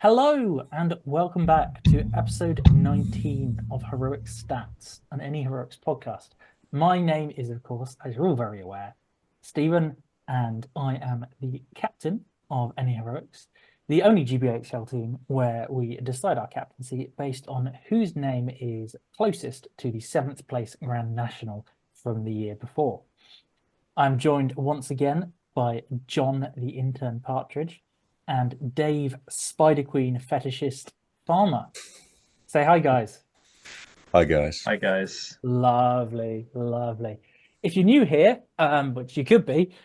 Hello and welcome back to episode 19 of Heroic Stats, an Any Heroics podcast. My name is, of course, as you're all very aware, Stephen, and I am the captain of Any Heroics, the only GBHL team where we decide our captaincy based on whose name is closest to the 7th place Grand National from the year before. I'm joined once again by John, the intern Partridge, and Dave, Spider Queen fetishist farmer. Say hi, guys. Hi, guys. Hi, guys. Lovely. If you're new here, which you could be,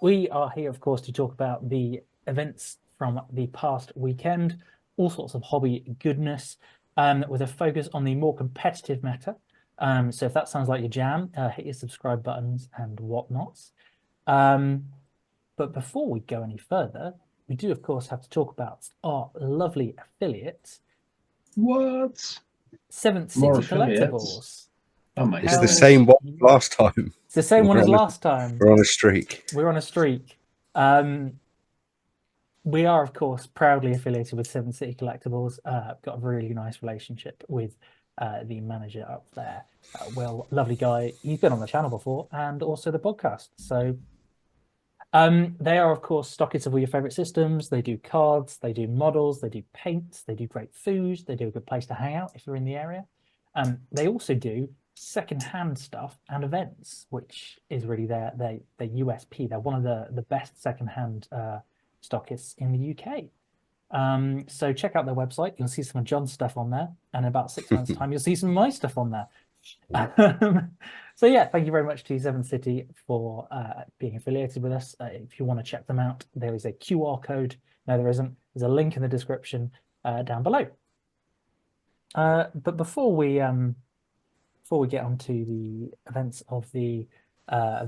we are here, of course, to talk about the events from the past weekend, all sorts of hobby goodness, with a focus on the more competitive meta. So if that sounds like your jam, hit your subscribe buttons and whatnots. But before we go any further, we do, of course, have to talk about our lovely affiliates. What? 7th City More Collectibles. Oh my It's god. the same one last time. It's the same one as last time. We're on a streak. We're on a streak. We are, of course, proudly affiliated with 7th City Collectibles. Got a really nice relationship with the manager up there. Will, lovely guy. He's been on the channel before and also the podcast. So they are, of course, stockists of all your favorite systems. They do cards, they do models, they do paints, they do great food, they do a good place to hang out if you're in the area. They also do second-hand stuff and events, which is really their USP. They're one of the best second-hand stockists in the UK. So check out their website. You'll see some of John's stuff on there, and in about 6 months' time, you'll see some of my stuff on there. So yeah, thank you very much to 7th City for being affiliated with us. If you want to check them out, there is a QR code. No, there isn't. There's a link in the description down below. But before we get on to the events of the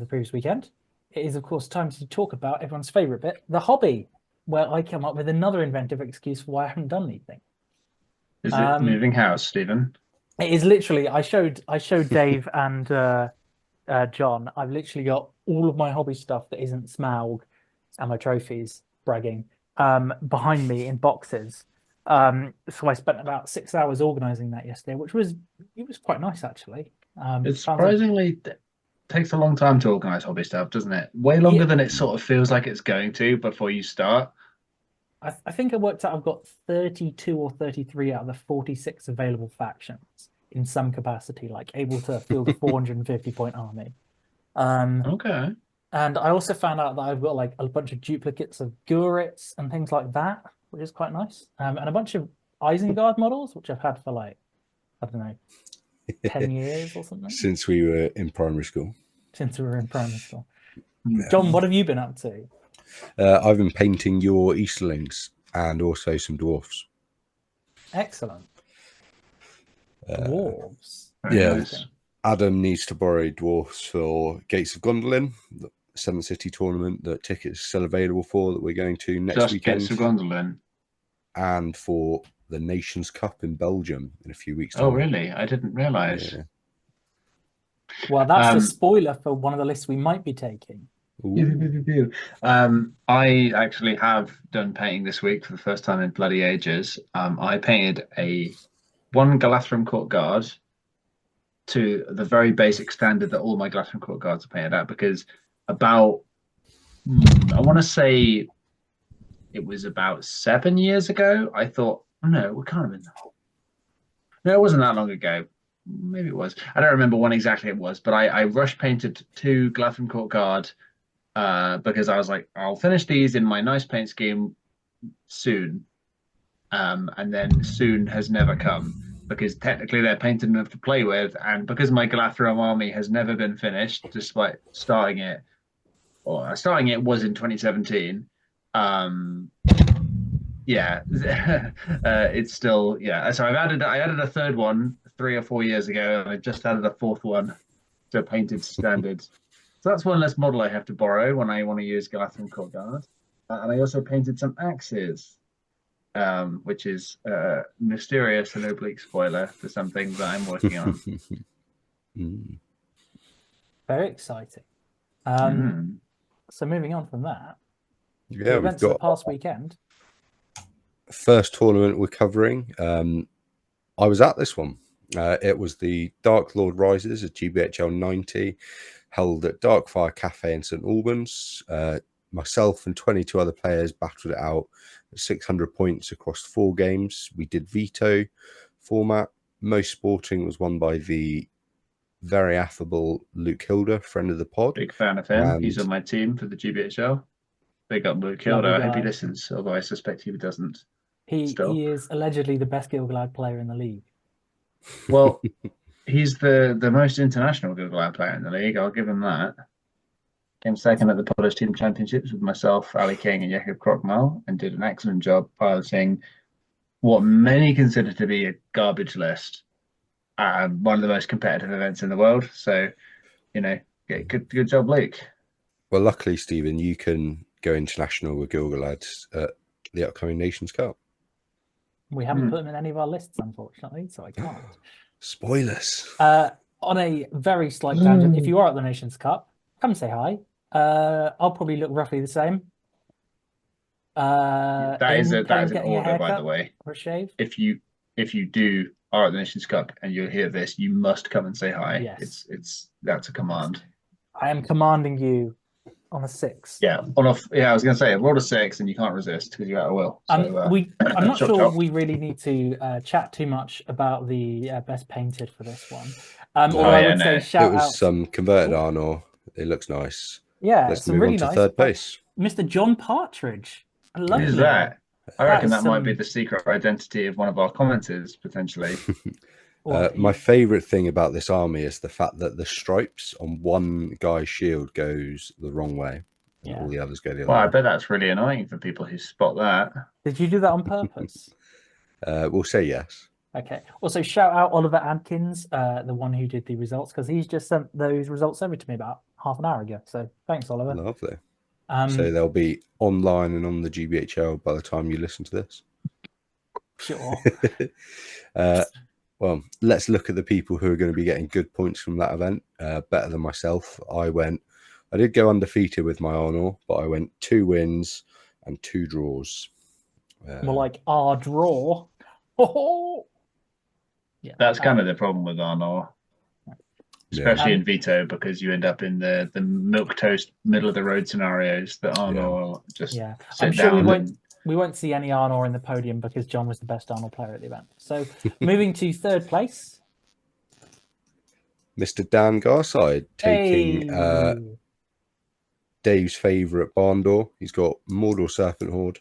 previous weekend, it is of course time to talk about everyone's favorite bit, the hobby, where I come up with another inventive excuse for why I haven't done anything. Is it moving house, Stephen? It is literally. I showed Dave and John. I've literally got all of my hobby stuff that isn't Smaug and my trophies, bragging, behind me in boxes. So I spent about 6 hours organizing that yesterday, which was quite nice actually. It surprisingly takes a long time to organize hobby stuff, doesn't it? Way longer than it sort of feels like it's going to before you start. I think I worked out I've got 32 or 33 out of the 46 available factions in some capacity, like able to field a 450-point army. Okay. And I also found out that I've got like a bunch of duplicates of Gurits and things like that, which is quite nice. And a bunch of Isengard models, which I've had for like, I don't know, 10 years or something. Since we were in primary school. Since we were in primary school. John, what have you been up to? I've been painting your Easterlings and also some dwarfs. Excellent. Dwarves. Yeah. Nice. Adam needs to borrow dwarfs for Gates of Gondolin, the 7th City tournament that tickets are still available for, that we're going to next weekend. Gates of Gondolin. And for the Nations Cup in Belgium in a few weeks' time. Oh, really? I didn't realise. Yeah. Well, that's a spoiler for one of the lists we might be taking. I actually have done painting this week for the first time in bloody ages. I painted one Galathrym Court Guard to the very basic standard that all my Galathrym Court Guards are painted at, because about, I want to say it was about 7 years ago, I thought, oh no, we can't have been. No, it wasn't that long ago. Maybe it was. I don't remember when exactly it was, but I rush painted 2 Galathrym Court Guard because I was like, I'll finish these in my nice paint scheme soon. And then soon has never come, because technically they're painted enough to play with, and because my Galathrym army has never been finished despite starting it, or starting it was in 2017. It's still, so I added a third one 3 or 4 years ago, and I just added a 4th one to painted standards. So that's one less model I have to borrow when I want to use Galathrym Court Guard. And I also painted some axes, which is a mysterious and oblique spoiler for something that I'm working on. Very exciting. So moving on from that, yeah, events of the past weekend. first tournament we're covering. I was at this one. It was the Dark Lord Rises at GBHL 90, held at Darkfire Cafe in St Albans. Myself and 22 other players battled it out at 600 points across 4 games. We did veto format. Most Sporting was won by the very affable Luke Hilder, friend of the pod. Big fan of him. And He's on my team for the GBHL. Big up Luke Hilder. I hope he listens, although I suspect he doesn't. He is allegedly the best Gilgalad player in the league. Well, he's the most international Gilgalad player in the league. I'll give him that. Came second at the Polish Team Championships with myself, Ali King, and Jakub Krokmal, and did an excellent job piloting what many consider to be a garbage list. One of the most competitive events in the world. So, good job, Luke. Well, luckily, Stephen, you can go international with Gilgalad at the upcoming Nations Cup. We haven't put them in any of our lists, unfortunately, so I can't. Spoilers. On a very slight tangent, if you are at the Nations Cup, come say hi. I'll probably look roughly the same. That is an order, by the way. Or a shave. If you are at the Nations Cup and you hear this, you must come and say hi. Yes. That's a command. I am commanding you on a 6. Yeah, I was going to say, I rolled a 6 and you can't resist because you're out of will. So, I'm not sure we really need to chat too much about the best painted for this one. Although I would say shout out. It was some converted Arnor. It looks nice. Yeah, let's some move really on to nice. third place. Mr. John Partridge. I love Who's that? I reckon that might be the secret identity of one of our commenters, potentially. My favourite thing about this army is the fact that the stripes on one guy's shield goes the wrong way. And all the others go the other way. I bet that's really annoying for people who spot that. Did you do that on purpose? We'll say yes. Okay. Also, shout out Oliver Adkins, the one who did the results, because he's just sent those results over to me about half an hour ago. So thanks, Oliver. Lovely. So they'll be online and on the GBHL by the time you listen to this. Sure. Well, let's look at the people who are going to be getting good points from that event. Better than myself. I did go undefeated with my Arnor, but I went 2 wins and 2 draws. More like our draw. Oh, yeah, that's kind of the problem with Arnor, especially in veto, because you end up in the milquetoast middle of the road scenarios that Arnor just sit I'm sure down. We won't see any Arnor in the podium because John was the best Arnor player at the event. So moving to third place, Mr. Dan Garside taking Dave's favourite barn door. He's got Mordor Serpent Horde,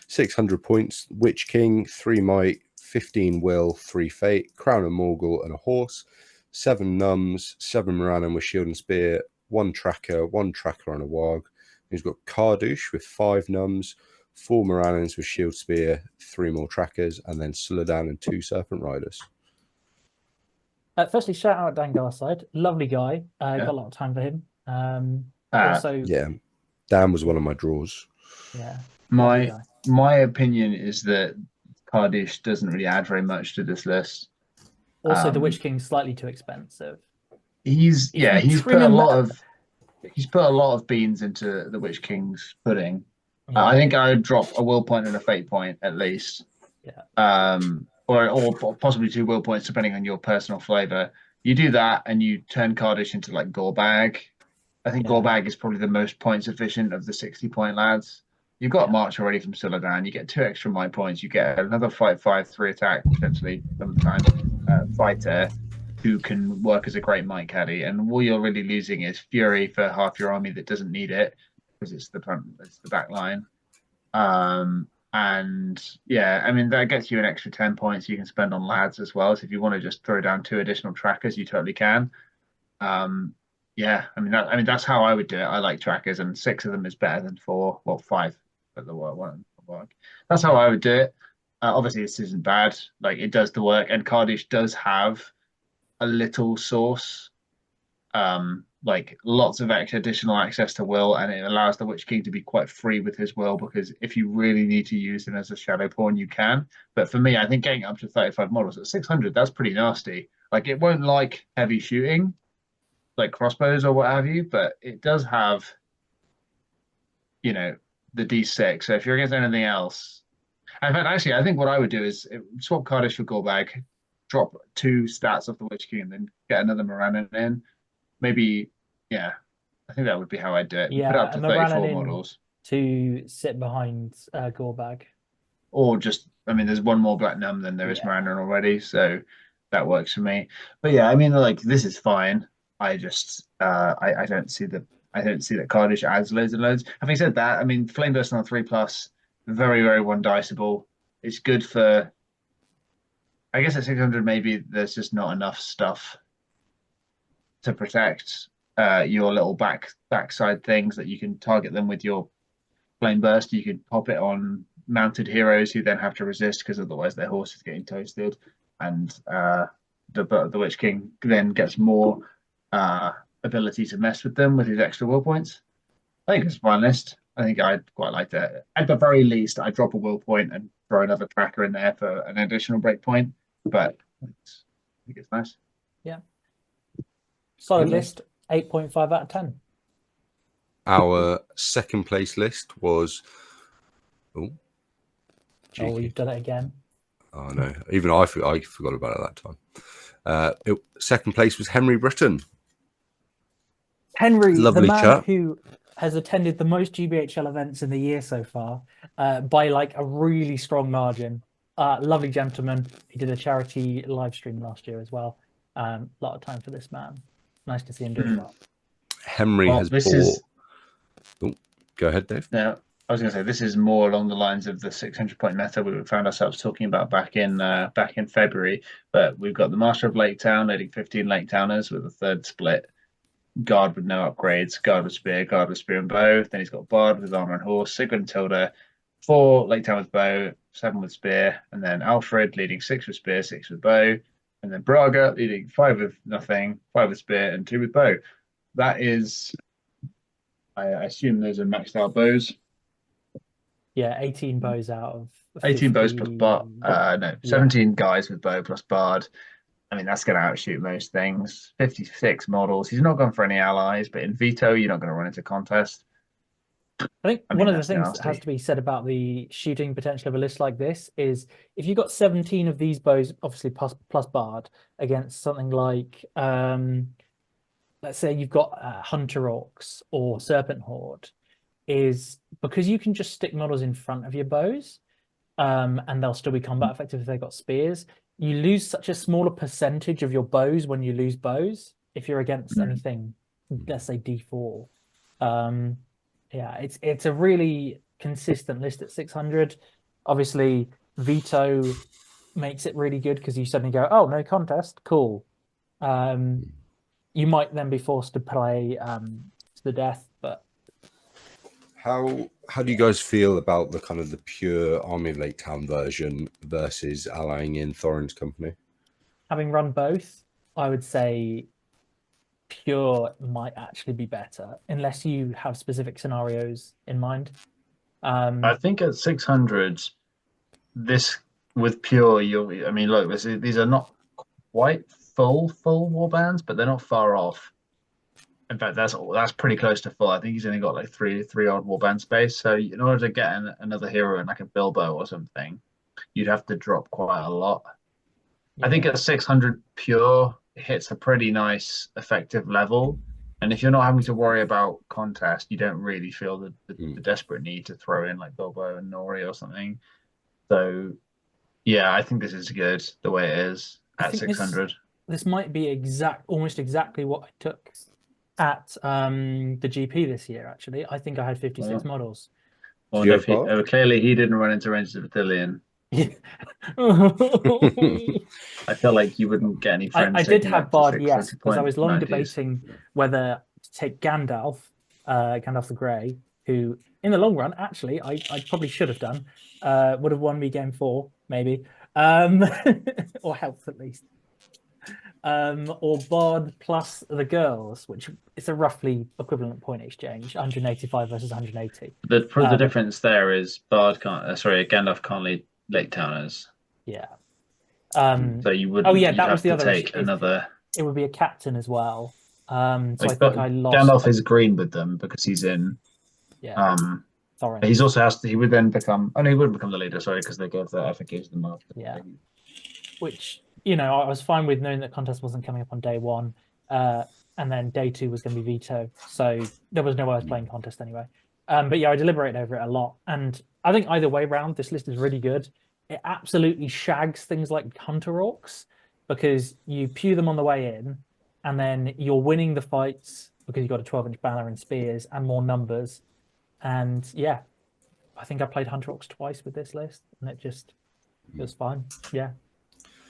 600 points, Witch King, 3 Might, 15 Will, 3 Fate, Crown of Morgul and a horse, 7 Nuns, 7 Morannon with Shield and Spear, 1 Tracker and a Warg. He's got Kardouche with 5 Nuns, 4 Morannons with Shield Spear, 3 more Trackers, and then Suladan and 2 Serpent Riders. Firstly, shout out Dan Garside, lovely guy. Got a lot of time for him. Dan was one of my draws. Yeah, my opinion is that Kardouche doesn't really add very much to this list. Also, the Witch King's slightly too expensive. He's put a lot of beans into the Witch King's pudding. Yeah. I think I would drop a will point and a fate point at least. Yeah. Or possibly 2 will points depending on your personal flavor. You do that and you turn Kardouche into like Gorbag. I think Gorbag is probably the most points efficient of the 60-point lads. You've got March already from Suladan. You get 2 extra might points. You get another 5/5/3 attack potentially sometimes fighter who can work as a great might caddy. And all you're really losing is Fury for half your army that doesn't need it because it's the back line. And yeah, I mean that gets you an extra 10 points you can spend on lads as well. So if you want to just throw down 2 additional trackers, you totally can. Yeah, I mean that's how I would do it. I like trackers, and 6 of them is better than 4. Well, 5 at the one. That's how I would do it. Obviously, this isn't bad. Like it does the work, and Kardouche does have a little source, like lots of extra additional access to will, and it allows the Witch King to be quite free with his will, because if you really need to use him as a shadow pawn, you can. But for me, I think getting up to 35 models at 600, that's pretty nasty. Like it won't like heavy shooting, like crossbows or what have you, but it does have, the D6. So if you're against anything else, In fact, actually, I think what I would do is swap Cardiff for Gorbag, drop 2 stats off the Witch King, and then get another Morannon in. Maybe, yeah, I think that would be how I'd do it. Put it Yeah, up to a Morannon 34 in models. to sit behind Gorbag. Or just, I mean, there's one more Black Num than there is Morannon already, so that works for me. But yeah, I mean, like, this is fine. I just, I don't see that Cardiff adds loads and loads. Having said that, I mean, Flame Burst on 3+, very, very one diceable. It's good for, I guess at 600 maybe there's just not enough stuff to protect your little backside things that you can target them with your Flame Burst. You can pop it on mounted heroes who then have to resist because otherwise their horse is getting toasted, and the Witch King then gets more ability to mess with them with his extra will points. I think it's a fine list. I think I'd quite like that. At the very least, I'd drop a will point and throw another tracker in there for an additional break point. But I think it's nice. Yeah. Solid list, 8.5 out of 10. Our second place list was... Oh, you've done it again. Oh, no. Even I forgot about it that time. Second place was Henry Britton. Henry, Lovely the man chap. who has attended the most GBHL events in the year so far by like a really strong margin. Lovely gentleman. He did a charity live stream last year as well. A lot of time for this man. Nice to see him doing well. Henry has bought... Oh, go ahead, Dave. Yeah, I was going to say this is more along the lines of the 600-point meta we found ourselves talking about back in February. But we've got the Master of Lake Town leading 15 Lake Towners with a third split. Guard with no upgrades, Guard with Spear and Bow. Then he's got Bard with Armor and Horse, Sigrid and Tilda, 4 Lake Town with Bow, 7 with Spear, and then Alfred leading 6 with Spear, 6 with Bow, and then Braga leading 5 with nothing, 5 with Spear, and 2 with Bow. That is, I assume those are maxed out bows. Yeah, 18 bows out of 18 bows plus Bard. 17 guys with Bow plus Bard. I mean, that's going to outshoot most things. 56 models. He's not gone for any allies, but in Veto, you're not going to run into contest. I think one of the things that has to be said about the shooting potential of a list like this is if you've got 17 of these bows, obviously plus Bard, against something like, let's say you've got Hunter Orcs or Serpent Horde, is because you can just stick models in front of your bows, and they'll still be combat effective if they've got spears. You lose such a smaller percentage of your bows when you lose bows if you're against anything, let's say D4. Yeah, it's a really consistent list at 600. Obviously, Veto makes it really good because you suddenly go, oh, no contest, cool. You might then be forced to play to the death, but how do you guys feel about the kind of the pure Army of Lake Town version versus allying in Thorin's company? Having run both, I would say pure might actually be better, unless you have specific scenarios in mind. I think at 600, this with pure, I mean, look, these are not quite full warbands, but they're not far off. In fact, that's pretty close to full. I think he's only got like three odd warband space. So in order to get another hero in like a Bilbo or something, you'd have to drop quite a lot. Yeah. I think at 600 pure hits a pretty nice effective level, and if you're not having to worry about contest, you don't really feel the desperate need to throw in like Bilbo and Nori or something. So yeah, I think this is good the way it is at 600. This might be almost exactly what I took at the GP this year. Actually, I think I had 56 models. Well, clearly he didn't run into Rangers of Battalion. Yeah. I feel like you wouldn't get any friends. I did have Bard, yes, because I was long debating whether to take Gandalf the Grey, who in the long run, actually, I probably should have done. Would have won me game 4, maybe, or helped at least. Or Bard plus the girls, which is a roughly equivalent point exchange, 185 versus 180. The difference there is Gandalf can't lead Lake Towners. Yeah. So you would. That was the other take another. It would be a captain as well. So I think I lost. Gandalf is green with them because he's in. Yeah. Thorin. He's also asked. He would then become. Oh no, he wouldn't become the leader. Sorry, because they gave the I think gives the mark. Yeah. Which, I was fine with knowing that contest wasn't coming up on day 1, and then day 2 was going to be veto, so there was no way I was playing contest anyway. But yeah, I deliberated over it a lot, and I think either way round, this list is really good. It absolutely shags things like Hunter Orcs, because you pew them on the way in, and then you're winning the fights because you've got a 12-inch banner and spears and more numbers. And yeah, I think I played Hunter Orcs twice with this list, and it was fine. Yeah.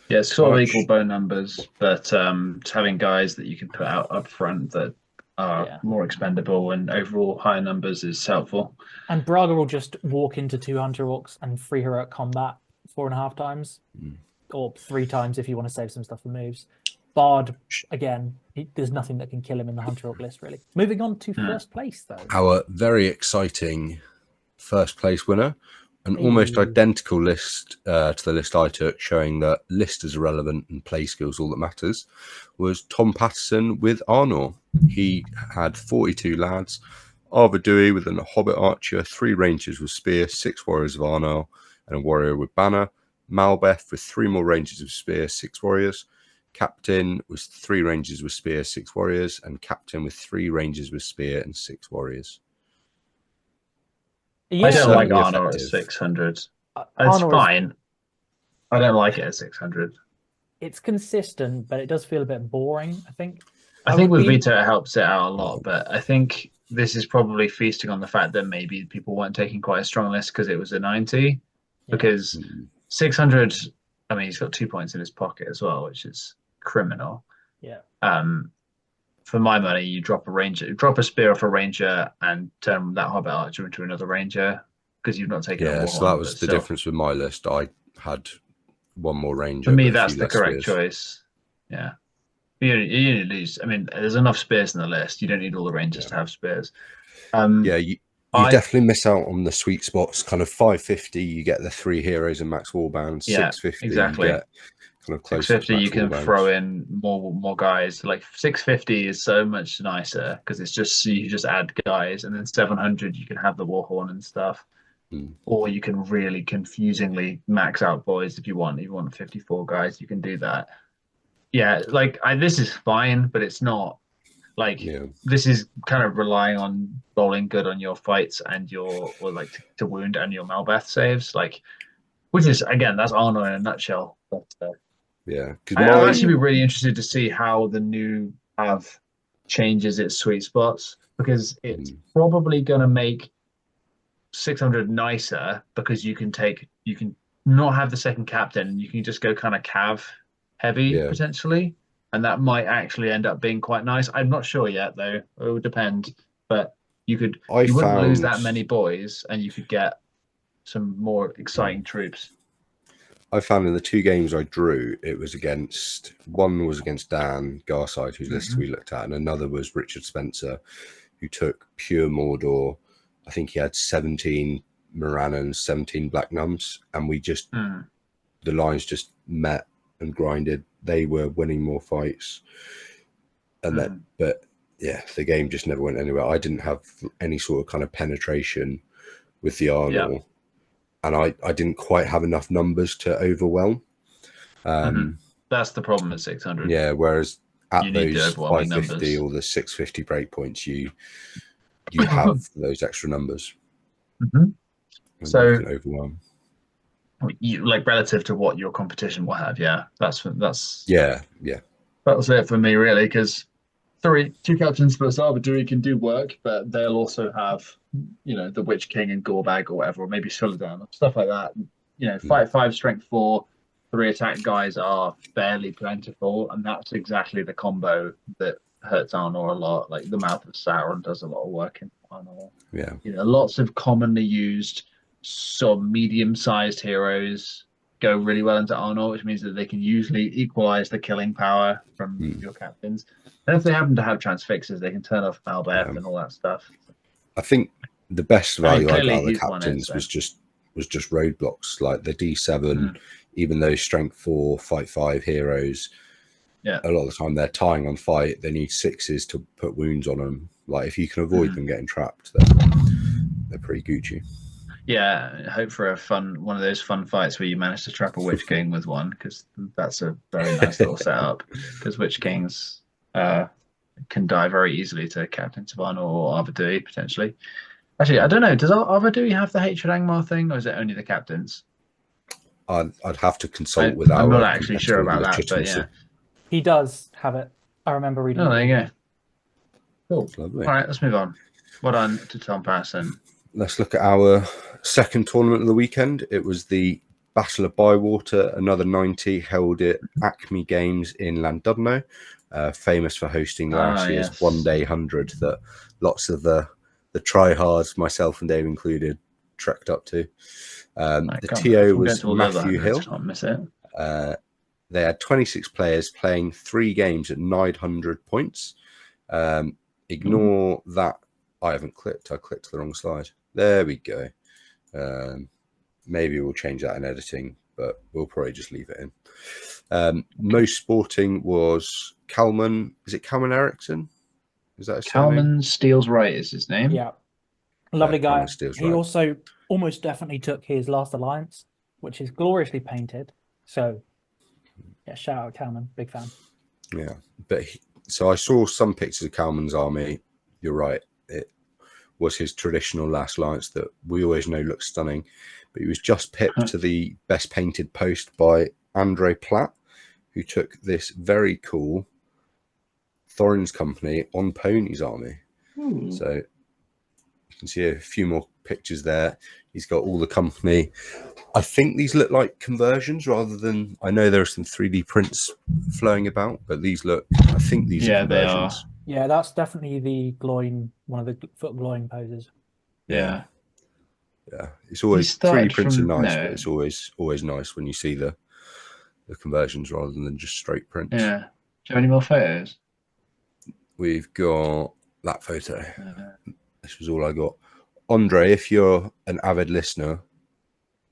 Yeah, it's sort of equal bone numbers, but just having guys that you can put out up front that are more expendable and overall higher numbers is helpful. And Braga will just walk into 2 Hunter Orcs and free heroic combat 4.5 times, or 3 times if you want to save some stuff for moves. Bard, again, there's nothing that can kill him in the Hunter Orc list, really. Moving on to first place, though. Our very exciting first place winner. An almost identical list to the list I took, showing that list is irrelevant and play skills all that matters, was Tom Patterson with Arnor. He had 42 lads, Arvidui with a Hobbit Archer, 3 Rangers with Spear, 6 Warriors of Arnor, and a Warrior with Banner. Malbeth with 3 more Rangers with Spear, 6 Warriors. Captain was 3 Rangers with Spear, 6 Warriors, and Captain with 3 Rangers with Spear and 6 Warriors. Yeah, I don't like Arnor at 600. It's fine. I don't like it at 600. It's consistent, but it does feel a bit boring, I think. I think with Veto it helps it out a lot, but I think this is probably feasting on the fact that maybe people weren't taking quite a strong list because it was a 90. Because 600, I mean, he's got 2 points in his pocket as well, which is criminal. Yeah. For my money, you drop a spear off a ranger and turn that Hobbit Archer into another ranger because you've not taken a warhorn. So that was the difference with my list. I had 1 more ranger. For me, that's the correct choice. Yeah. You lose. I mean, there's enough spears in the list. You don't need all the rangers to have spears. You definitely miss out on the sweet spots. Kind of 550, you get the 3 heroes and max warband. 650, exactly. You get kind of close 650, you can throw in more guys. Like 650 is so much nicer because it's just you just add guys, and then 700 you can have the warhorn and stuff. Or you can really confusingly max out boys if you want. If you want 54 guys, you can do that. Yeah, like this is fine, but it's not like this is kind of relying on rolling good on your fights and your to wound and your Malbeth saves, which is again that's Arnor in a nutshell. But I'll actually be really interested to see how the new Av changes its sweet spots, because it's probably going to make 600 nicer because you can not have the second captain and you can just go kind of cav heavy potentially, and that might actually end up being quite nice. I'm not sure yet though. It would depend, but you wouldn't lose that many boys and you could get some more exciting troops. I found in the 2 games I drew, one was against Dan Garside, whose list we looked at, and another was Richard Spencer, who took pure Mordor. I think he had 17 Morannons, 17 Black Nuns, and we just the lines just met and grinded. They were winning more fights, and but the game just never went anywhere. I didn't have any sort of kind of penetration with the Arnor, and I didn't quite have enough numbers to overwhelm. That's the problem at 600. Yeah, whereas at those 550 numbers, or the 650 breakpoints, you have those extra numbers. So overwhelm. You relative to what your competition will have. That's it for me really, because 2 captains plus Arvidui can do work, but they'll also have the Witch King and Gorbag or whatever, or maybe Suladan, stuff like that. 5 strength 4, 3 attack guys are fairly plentiful, and that's exactly the combo that hurts Arnor a lot. Like the Mouth of Sauron does a lot of work in Arnor. Lots of commonly used some medium-sized heroes go really well into Arnor, which means that they can usually equalize the killing power from your captains. And if they happen to have transfixes, they can turn off Malbeth and all that stuff. I think the best value I got out of the captains was just roadblocks, like the D7, even those strength 4, fight 5 heroes. A lot of the time they're tying on fight. They need 6s to put wounds on them. Like if you can avoid them getting trapped, then they're pretty Gucci. Yeah, hope for one of those fun fights where you manage to trap a Witch King with one, because that's a very nice little setup. Because Witch Kings can die very easily to Captain Tabano or Arvadui potentially. Actually, I don't know. Does Arvadui have the Hatred Angmar thing, or is it only the captains? I'd have to consult with our. I'm not actually sure about that, but yeah, he does have it. I remember reading. Oh, there you go. Cool. Lovely. All right, let's move on. Well done to Tom Patterson. Let's look at our second tournament of the weekend. It was the Battle of Bywater, another 90 held at Acme Games in Llandudno, famous for hosting last year's one-day 100 that lots of the tryhards, myself and Dave included, trekked up to. The TO was Matthew Hill. Can't miss it. They had 26 players playing 3 games at 900 points. Ignore that. I haven't clicked. I clicked the wrong slide. There we go. Maybe we'll change that in editing, but we'll probably just leave it in. Most sporting was Kalman. Is it Kalman Eriksson? Is that his Kalman Steals Right is his name? Yeah. Lovely guy. He also almost definitely took his last alliance, which is gloriously painted. So, yeah, shout out Kalman. Big fan. Yeah. But so I saw some pictures of Kalman's army. You're right. It was his traditional last alliance that we always know looks stunning. But he was just pipped to the best painted post by Andre Platt, who took this very cool Thorin's Company on Pony's army. So you can see a few more pictures there. He's got all the company. I think these look like conversions rather than, I know there are some 3D prints flowing about, but these look, I think these are conversions. They are. Yeah, that's definitely the glowing, one of the foot glowing poses. Yeah. Yeah, it's always 3D prints are nice, but it's always nice when you see the conversions rather than just straight prints. Yeah. Do you have any more photos? We've got that photo. This was all I got. Andre, if you're an avid listener,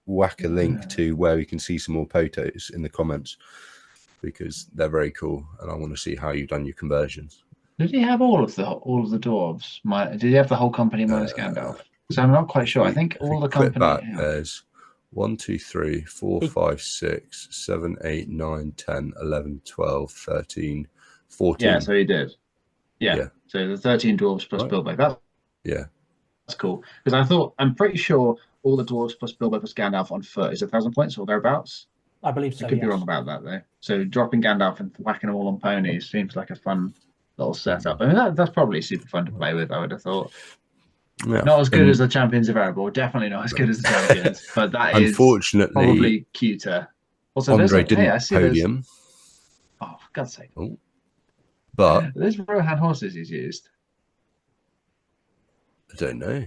whack a link to where we can see some more photos in the comments, because they're very cool, and I want to see how you've done your conversions. Did he have all of the dwarves? Did he have the whole company minus Gandalf? So I'm not quite sure. I think all the company. Back, there's 1, 2, 3, 4, 5, 6, 7, 8, 9, 10, 11, 12, 13, 14. Yeah, so he did. Yeah. So the 13 dwarves plus Bilbo. That's cool. Because I'm pretty sure all the dwarves plus Bilbo plus Gandalf on foot is 1,000 points or thereabouts. I believe so. I could be wrong about that though. So dropping Gandalf and whacking them all on ponies seems like a fun little setup. I mean, that's probably super fun to play with, I would have thought. Yeah. Not as good as the Champions of Erebor. Definitely not as good as the Champions. But that is unfortunately probably cuter. Also, Andre didn't podium. Oh, for God's sake. Oh. But there's Rohan horses he's used. I don't know.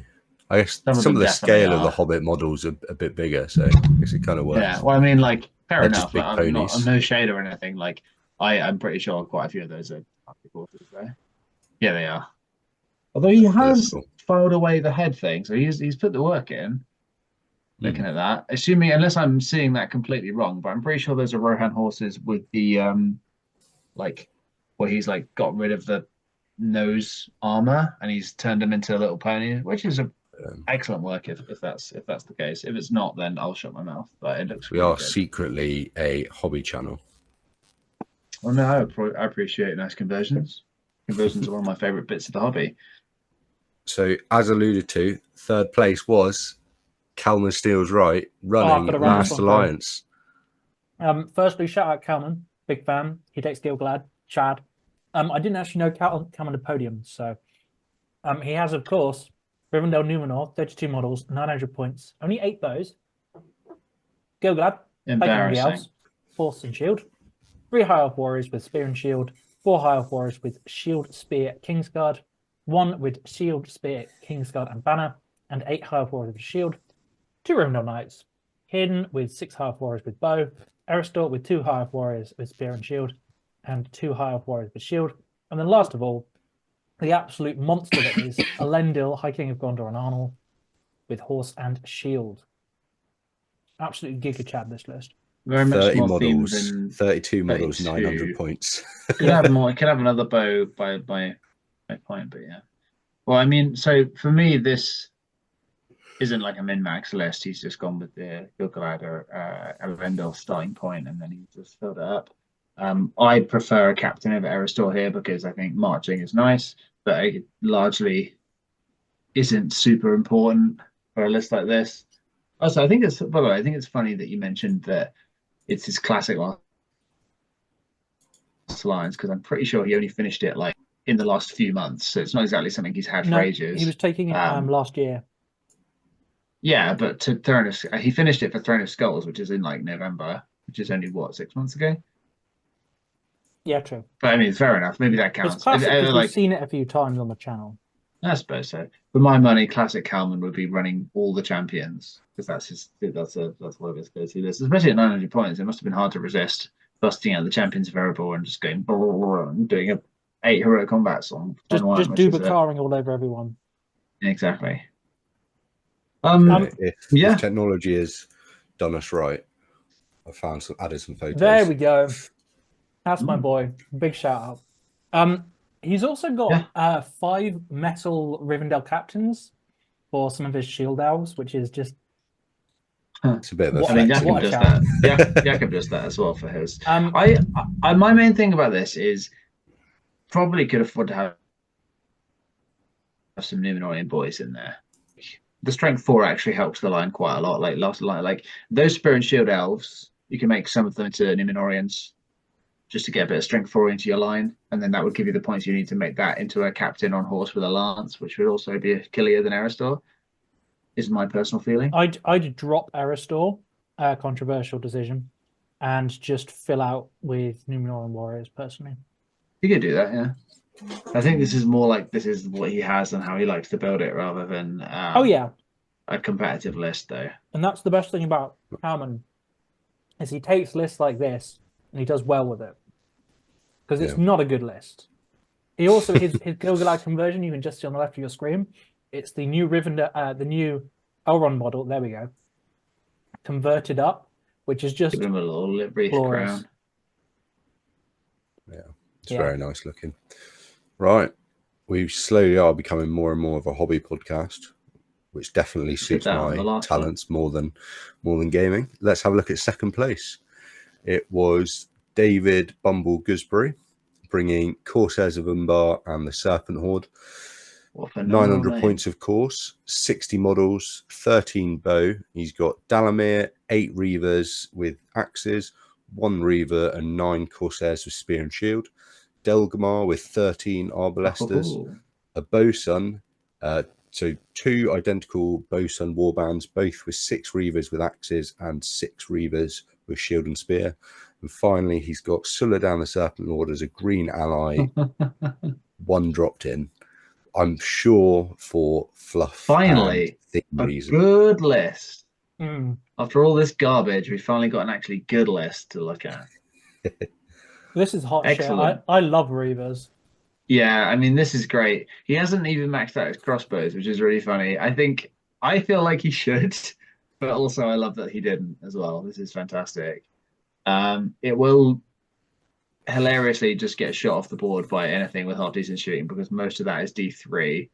I guess some of the scale of the Hobbit models are a bit bigger, so I guess it kind of works. Yeah, well, I mean, like, fair enough. I'm no shade or anything. Like, I'm pretty sure quite a few of those are horses there. Yeah, they are. Although he has filed away the head thing, so he's put the work in. Looking at that, assuming, unless I'm seeing that completely wrong, but I'm pretty sure those are Rohan horses with the like, where he's like got rid of the nose armor and he's turned them into little ponies, which is excellent work if that's the case. If it's not, then I'll shut my mouth. But it looks. We are good. Secretly a hobby channel. Well, no, I appreciate nice conversions. Conversions are one of my favorite bits of the hobby. So, as alluded to, third place was Kalman Steals Right, running last alliance. Firstly, shout out Kalman, big fan. He takes Gilglad, Chad. I didn't actually know Kalman had podium, so he has, of course, Rivendell Numenor, 32 models, 900 points, only 8 bows. Gilglad, embarrassing. Force and Shield. 3 High Elf Warriors with Spear and Shield, 4 High Elf Warriors with Shield, Spear, Kingsguard, 1 with Shield, Spear, Kingsguard, and Banner, and 8 High Elf Warriors with Shield. 2 Rivendell Knights, Hidden with 6 High Elf Warriors with Bow, Eristor with 2 High Elf Warriors with Spear and Shield, and 2 High Elf Warriors with Shield. And then last of all, the absolute monster that is Elendil, High King of Gondor and Arnor, with Horse and Shield. Absolutely giga Chad, this list. Very much 30 more models, themes in 32 models, 900 points. Could have more. Could have another bow by point, but yeah. Well, I mean, so for me, this isn't like a min-max list. He's just gone with the Gilgalad or Elendil starting point, and then he's just filled it up. I prefer a captain over Eristor here because I think marching is nice, but it largely isn't super important for a list like this. Also, I think it's, by the way, I think it's funny that you mentioned that it's his classic lines, because I'm pretty sure he only finished it like in the last few months, so it's not exactly something he's had for ages. He was taking it last year. Yeah, but to he finished it for Throne of Skulls, which is in like November, which is only what, 6 months ago. Yeah, true. But I mean, fair enough. Maybe that counts. It's classic because we've seen it a few times on the channel. I suppose so. For my money, classic Kalman would be running all the champions, because that's one of his go-to lists. Especially at 900 points, it must have been hard to resist busting out the champions variable and just going and doing 8 heroic combats on just Dubacaring all over everyone. Exactly. If technology has done us right, I found added some photos. There we go. That's my boy. Big shout out. He's also got 5 metal Rivendell captains for some of his shield elves, which is just. It's a bit of a. I mean, Jakob does that. Yeah, Jakob does that as well for his. I my main thing about this is probably could afford to have some Numenorian boys in there. The strength 4 actually helps the line quite a lot. Like those Spear and Shield elves, you can make some of them into Numenorians just to get a bit of strength 4 into your line, and then that would give you the points you need to make that into a captain on horse with a lance, which would also be killier than Eristor. Is my personal feeling. I'd drop Eristor, controversial decision, and just fill out with Numenorian warriors personally. You could do that, yeah. I think this is more like this is what he has and how he likes to build it, rather than a competitive list, though. And that's the best thing about Kalman, is he takes lists like this and he does well with it, because it's not a good list. He also his Gilgalad conversion, you can just see on the left of your screen. It's the new Rivendell, the new Elrond model. There we go. Converted up, which is just give him a little wreath crown. Yeah, it's very nice looking. Right, we slowly are becoming more and more of a hobby podcast, which definitely suits my talents more than gaming. Let's have a look at second place. It was David Bumble Gooseberry, bringing Corsairs of Umbar and the Serpent Horde. 900 points, of course, 60 models, 13 bow. He's got Dalamir, 8 Reavers with axes, 1 Reaver, and 9 Corsairs with spear and shield. Delgamar with 13 Arbalesters, a Bowsun, so 2 identical Bowsun warbands, both with 6 Reavers with axes and 6 Reavers with shield and spear. And finally, he's got Suladan the Serpent Lord as a green ally, 1 dropped in. I'm sure for fluff. Finally, a good list. After all this garbage, we finally got an actually good list to look at. This is hot shit. I love Reavers. Yeah, I mean, this is great. He hasn't even maxed out his crossbows, which is really funny. I feel like he should, but also I love that he didn't as well. This is fantastic. It will hilariously just get shot off the board by anything with half decent shooting, because most of that is D3.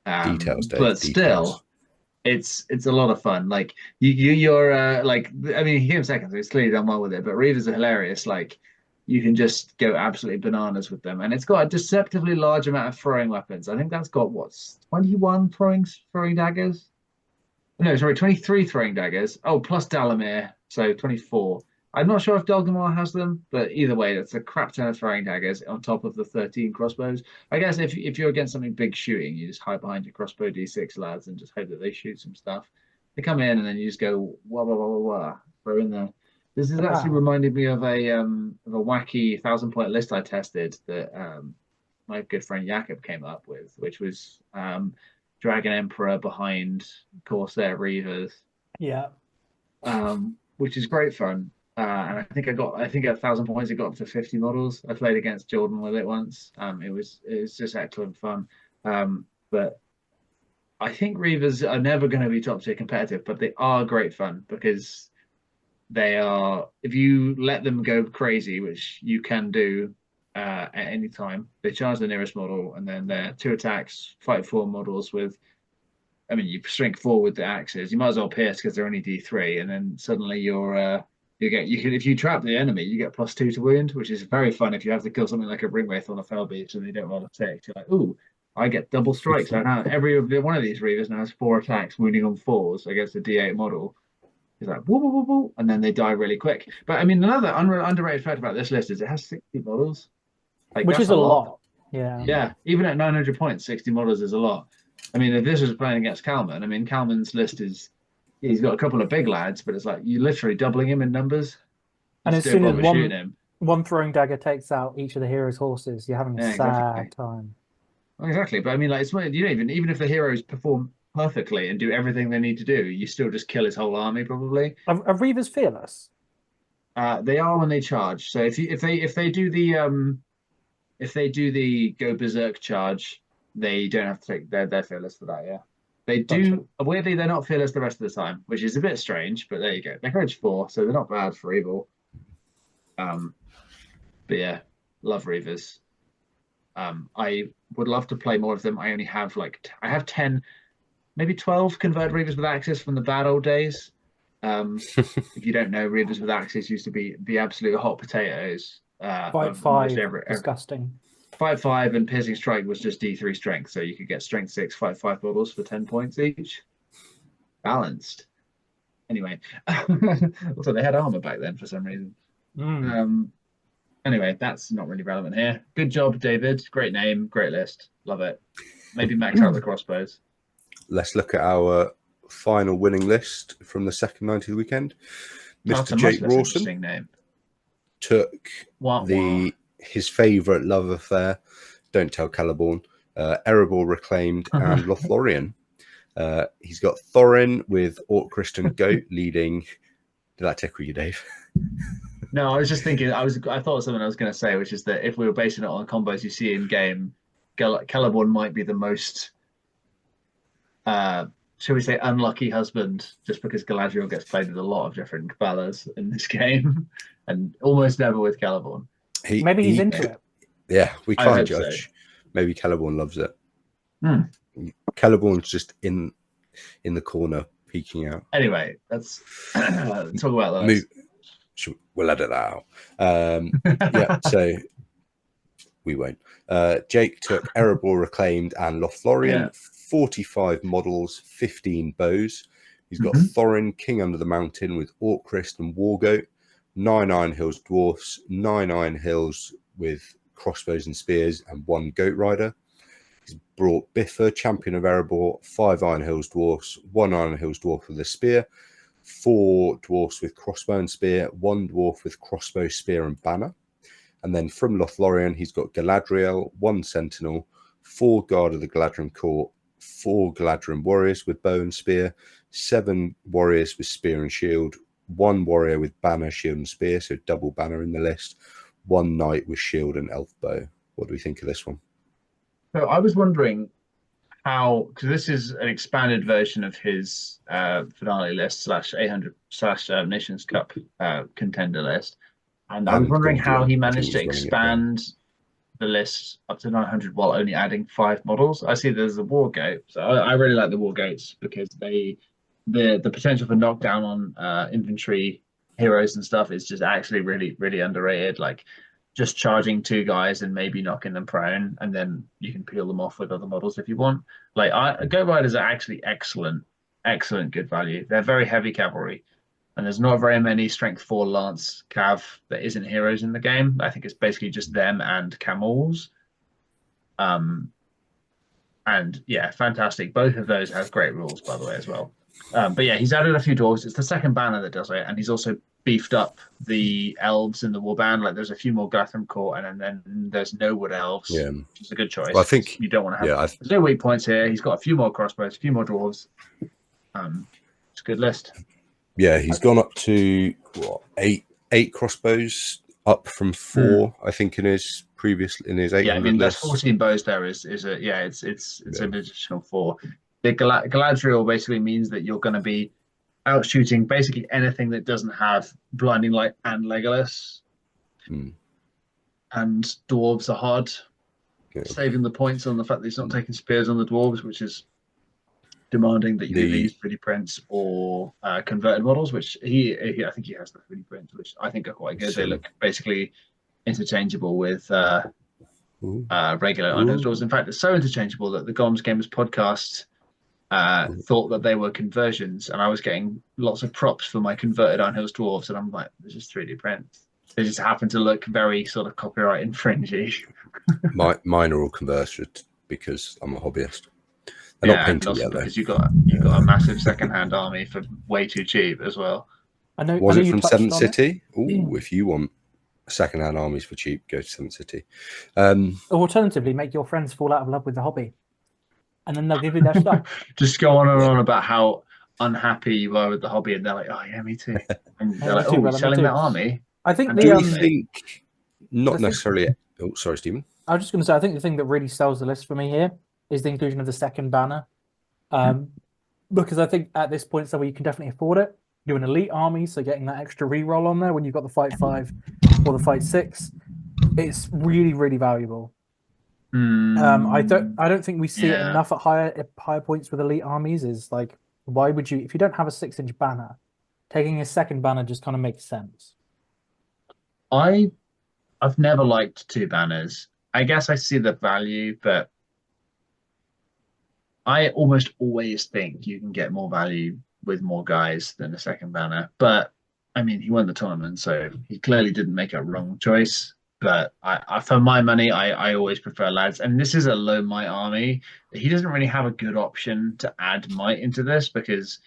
Details, Dave, but still, it's a lot of fun. Like you're like, I mean, he came second, so he's clearly done well with it. But Reavers are hilarious. Like, you can just go absolutely bananas with them, and it's got a deceptively large amount of throwing weapons. I think that's got 21 throwing daggers. No, sorry, 23 throwing daggers. Oh, plus Dalamir, so 24. I'm not sure if Delgamar has them, but either way, that's a crap ton of throwing daggers on top of the 13 crossbows. I guess if you're against something big shooting, you just hide behind your crossbow D6 lads and just hope that they shoot some stuff. They come in and then you just go wah wah wah wah wah, throw in there. This is actually reminded me of a wacky 1,000-point list I tested that my good friend Jakob came up with, which was Dragon Emperor behind Corsair Reavers. Yeah. Which is great fun. And I think at 1,000 points it got up to 50 models. I played against Jordan with it once. It was just excellent fun. But I think Reavers are never going to be top tier competitive, but they are great fun, because they are, if you let them go crazy, which you can do at any time, they charge the nearest model, and then they're 2 attacks, fight 4 models with I mean, you shrink 4 with the axes. You might as well pierce because they're only D3, and then suddenly if you trap the enemy, you get +2 to wound, which is very fun if you have to kill something like a ringwraith on a fell beach and they don't roll a 6. You're like, ooh, I get double strikes. So now every one of these Reavers now has 4 attacks, wounding on 4s against a D8 model. It's like woo, woo, woo, woo, and then they die really quick. But I mean, another underrated fact about this list is it has 60 models, which is a lot. Yeah, even at 900 points, 60 models is a lot. I mean, if this was playing against Kalman, I mean, Kalman's list he's got a couple of big lads, but it's like you literally doubling him in numbers. And as soon as one throwing dagger takes out each of the heroes' horses, you're having a sad time. Exactly, but I mean, like, it's you don't even if the heroes perform perfectly and do everything they need to do, you still just kill his whole army probably. Are Reavers fearless? They are when they charge. So if they do the go berserk charge, they don't have to take. They're fearless for that. Yeah, they do. Gotcha. Weirdly, they're not fearless the rest of the time, which is a bit strange. But there you go. They're courage 4, so they're not bad for evil. But yeah, love Reavers. I would love to play more of them. I only have I have 10, maybe 12 converted Reavers with axes from the bad old days. If you don't know, Reavers with axes used to be the absolute hot potatoes. 5/5, disgusting. 5/5 and piercing strike was just D3 strength, so you could get strength 6 5/5 models for 10 points each. Balanced. Anyway, also they had armor back then for some reason. Anyway, that's not really relevant here. Good job, David. Great name, great list. Love it. Maybe max out the crossbows. Let's look at our final winning list from the second 90 of the weekend. Mr. Jake Rawson took his favourite love affair, Don't Tell Caliborn, Erebor Reclaimed, and Lothlorien. He's got Thorin with Orcrist and Goat leading. Did that tickle you, Dave? No, I was just thinking. I thought of something I was going to say, which is that if we were basing it on combos you see in game, Caliborn might be the most, shall we say, unlucky husband, just because Galadriel gets played with a lot of different Cabbalas in this game, and almost never with Caliborn. Maybe he's into it. Yeah, we can't judge. So. Maybe Caliborn loves it. Caliborn's just in the corner peeking out. Anyway, let's talk about that. We'll edit that out. Yeah, so we won't. Jake took Erebor Reclaimed and Lothlorien, 45 models, 15 bows. He's got Thorin, King Under the Mountain with Orcrist and Wargoat, 9 Iron Hills Dwarfs, 9 Iron Hills with crossbows and spears, and 1 Goat Rider. He's brought Biffa, Champion of Erebor, 5 Iron Hills Dwarfs, 1 Iron Hills Dwarf with a spear, 4 dwarfs with crossbow and spear, 1 dwarf with crossbow, spear, and banner. And then from Lothlorien, he's got Galadriel, 1 sentinel, 4 guard of the Galadriel court, 4 Galadriel warriors with bow and spear, 7 warriors with spear and shield, 1 warrior with banner, shield, and spear, so double banner in the list, 1 knight with shield and elf bow. What do we think of this one? So I was wondering how, because this is an expanded version of his finale list /800 Nations Cup contender list, and I was wondering how he managed to expand the list up to 900 while only adding 5 models. I see there's the Wargoat, so I really like the Wargoats because the potential for knockdown on infantry heroes and stuff is just actually really, really underrated. Like just charging 2 guys and maybe knocking them prone, and then you can peel them off with other models if you want. Like Goat Riders are actually excellent good value. They're very heavy cavalry, and there's not very many strength 4 lance cav that isn't heroes in the game. I think it's basically just them and camels. And yeah, fantastic. Both of those have great rules, by the way, as well. But yeah, he's added a few dwarves. It's the second banner that does it, and he's also beefed up the elves in the warband. Like there's a few more Gathram court, and then there's no wood elves. Yeah, which is a good choice. Well, I think you don't want to have. Yeah, there's no weak points here. He's got a few more crossbows, a few more dwarves. It's a good list. Yeah, he's gone up to what, eight crossbows, up from 4, I think, in his 800 Yeah, I mean, list. there's 14 bows there. It's an additional 4. The Galadriel basically means that you're going to be out shooting basically anything that doesn't have Blinding Light and Legolas. And dwarves are hard. Saving the points on the fact that he's not taking spears on the dwarves, which is demanding that you do these 3D prints or converted models, which I think he has the 3D prints, which I think are quite good. They look basically interchangeable with regular unhinged dwarves. In fact, it's so interchangeable that the Goms Gamers podcast thought that they were conversions, and I was getting lots of props for my converted unhinged dwarves, and I'm like, this is 3D prints. They just happen to look very sort of copyright infringy. Mine are all converted because I'm a hobbyist. They're not painted yet, because you got a massive second-hand army for way too cheap as well. Was it from Seventh City? If you want second-hand armies for cheap, go to Seventh City. Or alternatively, make your friends fall out of love with the hobby, and then they'll give you their stuff. Just go on and on about how unhappy you are with the hobby, and they're like, "Oh yeah, me too." And they're like, "Oh, we're selling that army." I think think not necessarily. Oh, sorry, Stephen. I was just going to say, I think the thing that really sells the list for me here is the inclusion of the second banner, because I think at this point, somewhere you can definitely afford it. Do an elite army, so getting that extra reroll on there when you've got the fight 5 or the fight 6, it's really, really valuable. I don't think we see it enough at higher points with elite armies. Is like, why would you, if you don't have a 6-inch banner, taking a second banner just kind of makes sense. I've never liked 2 banners. I guess I see the value, but I almost always think you can get more value with more guys than a second banner. But I mean, he won the tournament, so he clearly didn't make a wrong choice. But I for my money, I always prefer lads. And this is a low might army. He doesn't really have a good option to add might into this because,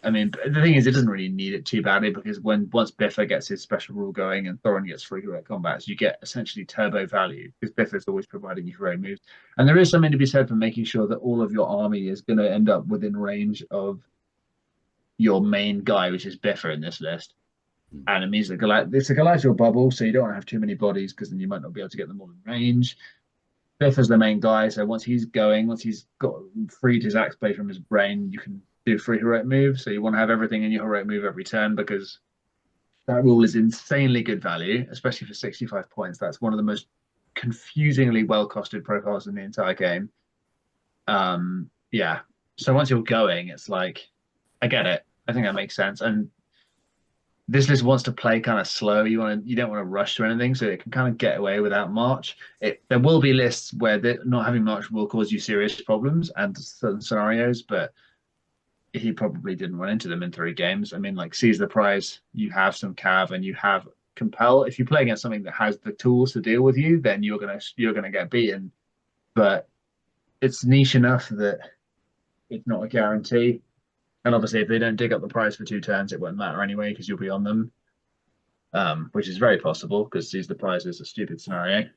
I mean, the thing is, it doesn't really need it too badly because once Biffa gets his special rule going and Thorin gets free heroic combats, you get essentially turbo value because Biffa's always providing you heroic moves. And there is something to be said for making sure that all of your army is going to end up within range of your main guy, which is Biffa in this list. And it means that it's a Galadriel bubble, so you don't want to have too many bodies because then you might not be able to get them all in range. Biffa's the main guy, so once he's got freed his axe blade from his brain, you can do free heroic move. So you want to have everything in your heroic move every turn because that rule is insanely good value, especially for 65 points. That's one of the most confusingly well-costed profiles in the entire game. Yeah. So once you're going, it's like, I get it. I think that makes sense. And this list wants to play kind of slow. You don't want to rush to anything, so it can kind of get away without March. There will be lists where not having March will cause you serious problems and certain scenarios, but he probably didn't run into them in 3 games. I mean, like Seize the Prize, you have some Cav and you have Compel. If you play against something that has the tools to deal with you, then you're gonna get beaten. But it's niche enough that it's not a guarantee. And obviously, if they don't dig up the prize for 2 turns, it won't matter anyway because you'll be on them, which is very possible because Seize the Prize is a stupid scenario.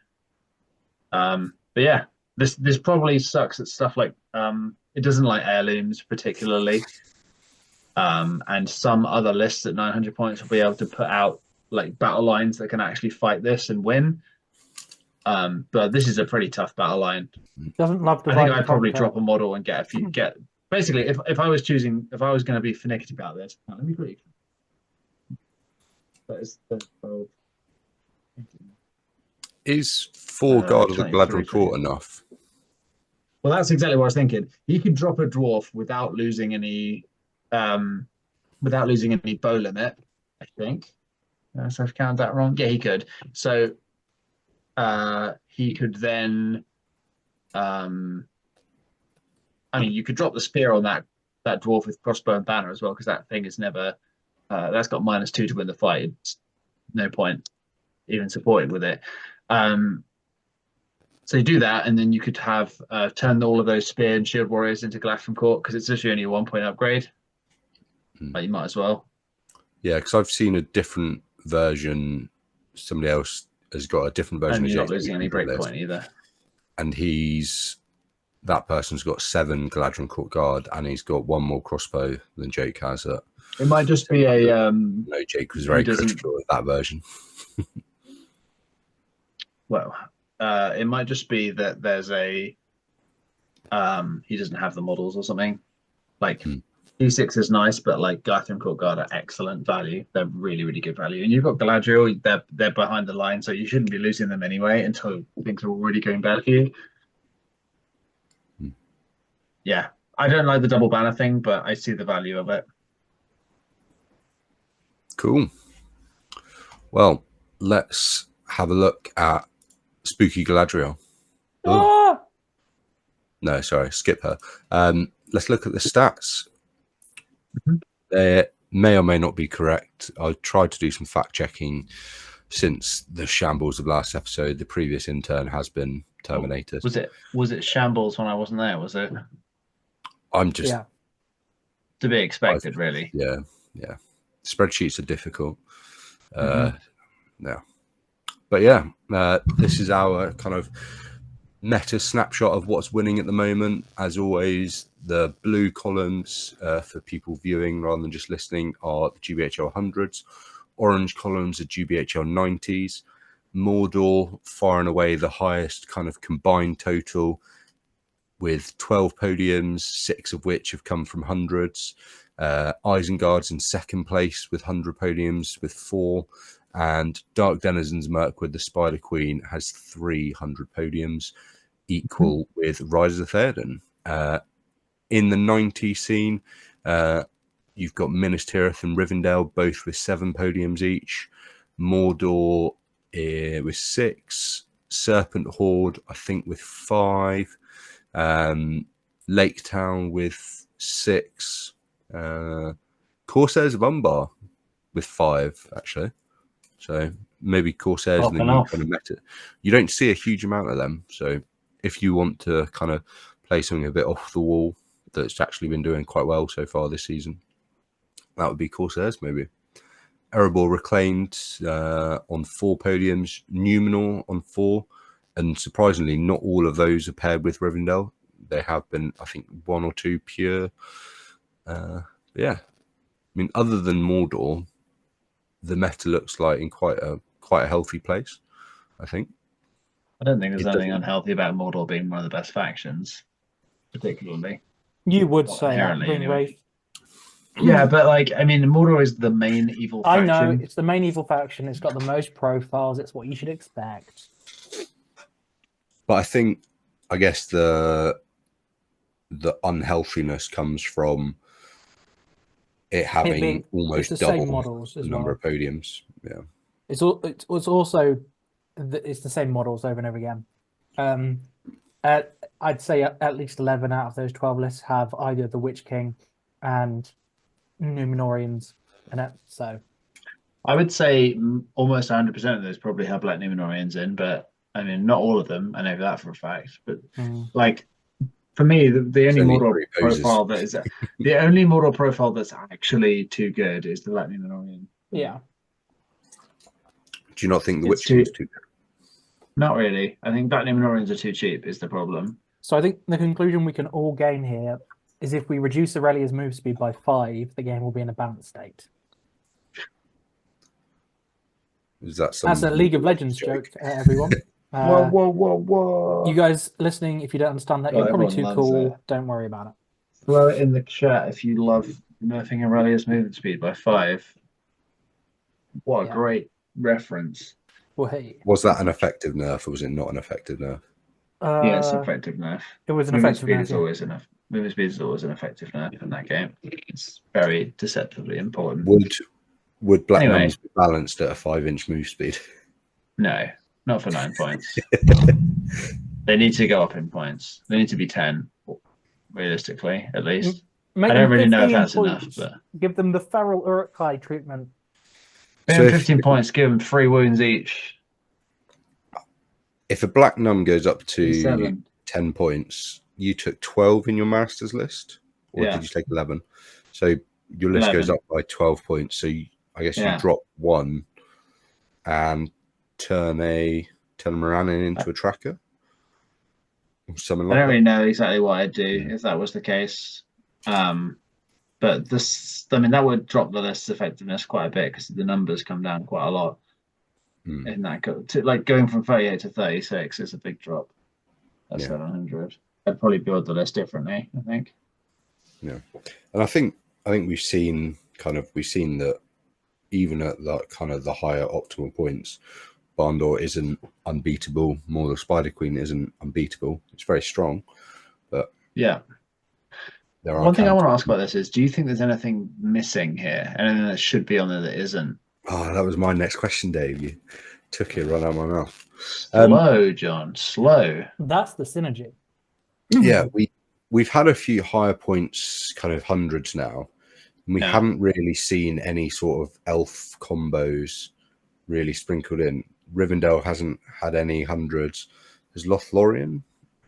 But yeah, this probably sucks at stuff like it doesn't like heirlooms particularly, and some other lists at 900 points will be able to put out like battle lines that can actually fight this and win. But this is a pretty tough battle line. Doesn't love the. I think I'd probably drop a model and get a few. Basically, if I was going to be finicky about this, let me quickly. That is the 12. Is 4 Guard of the Galadriel Court enough? Well, that's exactly what I was thinking. He could drop a dwarf without losing any bow limit, I think. So I've counted that wrong. Yeah, he could. So he could then I mean, you could drop the spear on that dwarf with crossbow and banner as well, because that thing is never that's got -2 to win the fight. It's no point even supporting with it. So you do that, and then you could have turn all of those spear and shield warriors into Galadriel Court because it's actually only a 1-point upgrade. But you might as well. Yeah, because I've seen a different version. Somebody else has got a different version. And you're not losing any breakpoint either. And that person's got 7 Galadriel Court Guard, and he's got 1 more crossbow than Jake has. It might just be a. No, Jake was very critical of that version. Well, it might just be that there's a. He doesn't have the models or something. Like E6 is nice, but like Galadriel Court Guard are excellent value. They're really, really good value. And you've got Galadriel; they're behind the line, so you shouldn't be losing them anyway until things are already going bad for you. Yeah, I don't like the double banner thing, but I see the value of it. Cool. Well, let's have a look at Spooky Galadriel. Ah! No, sorry, skip her. Let's look at the stats. Mm-hmm. They may or may not be correct. I tried to do some fact checking since the shambles of last episode. The previous intern has been terminated. Was it shambles when I wasn't there? Was it? I'm just to be expected, really. Yeah. Spreadsheets are difficult. Yeah, but yeah, this is our kind of meta snapshot of what's winning at the moment. As always, the blue columns for people viewing rather than just listening are the GBHL 100s. Orange columns are GBHL 90s. Mordor, far and away the highest kind of combined total, with 12 podiums, 6 of which have come from hundreds. Isengard's in second place with 100 podiums with 4. And Dark Denizens Mirkwood, the Spider Queen, has 300 podiums, equal with Rise of the Theoden. In the 90 scene, you've got Minas Tirith and Rivendell, both with 7 podiums each. Mordor with 6. Serpent Horde, I think, with 5. Lake Town with 6. Corsairs of Umbar with 5, actually. So maybe Corsairs and the new kind of meta. You don't see a huge amount of them. So if you want to kind of play something a bit off the wall that's actually been doing quite well so far this season, that would be Corsairs, maybe. Erebor Reclaimed on 4 podiums, Numenor on 4, and surprisingly, not all of those are paired with Rivendell. They have been, I think, 1 or 2 pure. Yeah, I mean, other than Mordor, the meta looks like in quite a healthy place, I think. I don't think there's anything unhealthy about Mordor being one of the best factions, particularly. You would say that, anyway. Yeah, but like, I mean, Mordor is the main evil faction. I know, it's the main evil faction. It's got the most profiles. It's what you should expect. But I guess the unhealthiness comes from it having almost double the number of podiums. Yeah, it's also it's the same models over and over again. I'd say at least 11 out of those 12 lists have either the Witch King and Numenorians in it. So I would say almost 100% of those probably have Black Numenorians in, but I mean, not all of them. I know that for a fact. But like, for me, the only Mordor profile that is the only Mordor profile that's actually too good is the Black Numenorian. Yeah. Do you not think the Witch King is too good? Not really. I think Black Numenorians are too cheap. Is the problem. So I think the conclusion we can all gain here is if we reduce Aurelia's move speed by 5, the game will be in a balanced state. Is that That's a League of Legends joke, everyone. Whoa. You guys listening, if you don't understand that, you're probably too cool. Don't worry about it. Throw it in the chat if you love nerfing Aurelia's movement speed by 5. What a great reference. Well, hey. Was that an effective nerf or was it not an effective nerf? Yeah, it's an effective nerf. It was an effective nerf. Movement speed is always an effective nerf in that game. It's very deceptively important. Would Black Numbers be balanced at a 5-inch move speed? No, not for 9 points. They need to go up in points. They need to be 10, realistically, at least. I don't really know if that's enough, but give them the feral Uruk-hai treatment. Give them 15 points. Give them 3 wounds each. If a Black Num goes up to 10 points, you took 12 in your Masters list, or did you take 11? So your list goes up by 12 points. So I guess you drop 1 and turn a Tel'Maranen into a tracker. Or something like that. I don't really know exactly what I'd do if that was the case. But that would drop the list's effectiveness quite a bit because the numbers come down quite a lot. In that, going from 38 to 36 is a big drop. That's 700. I'd probably build the list differently, I think. Yeah, and I think we've seen that even at the higher optimal points, Barndor isn't unbeatable. More the Spider Queen isn't unbeatable. It's very strong, but yeah. There are One thing I want to ask about this is, do you think there's anything missing here? Anything that should be on there that isn't? Oh, that was my next question, Dave. You took it right out of my mouth. Slow, John, slow. That's the synergy. Yeah, we've had a few higher points, kind of hundreds now. And we haven't really seen any sort of elf combos really sprinkled in. Rivendell hasn't had any hundreds. Has Lothlorien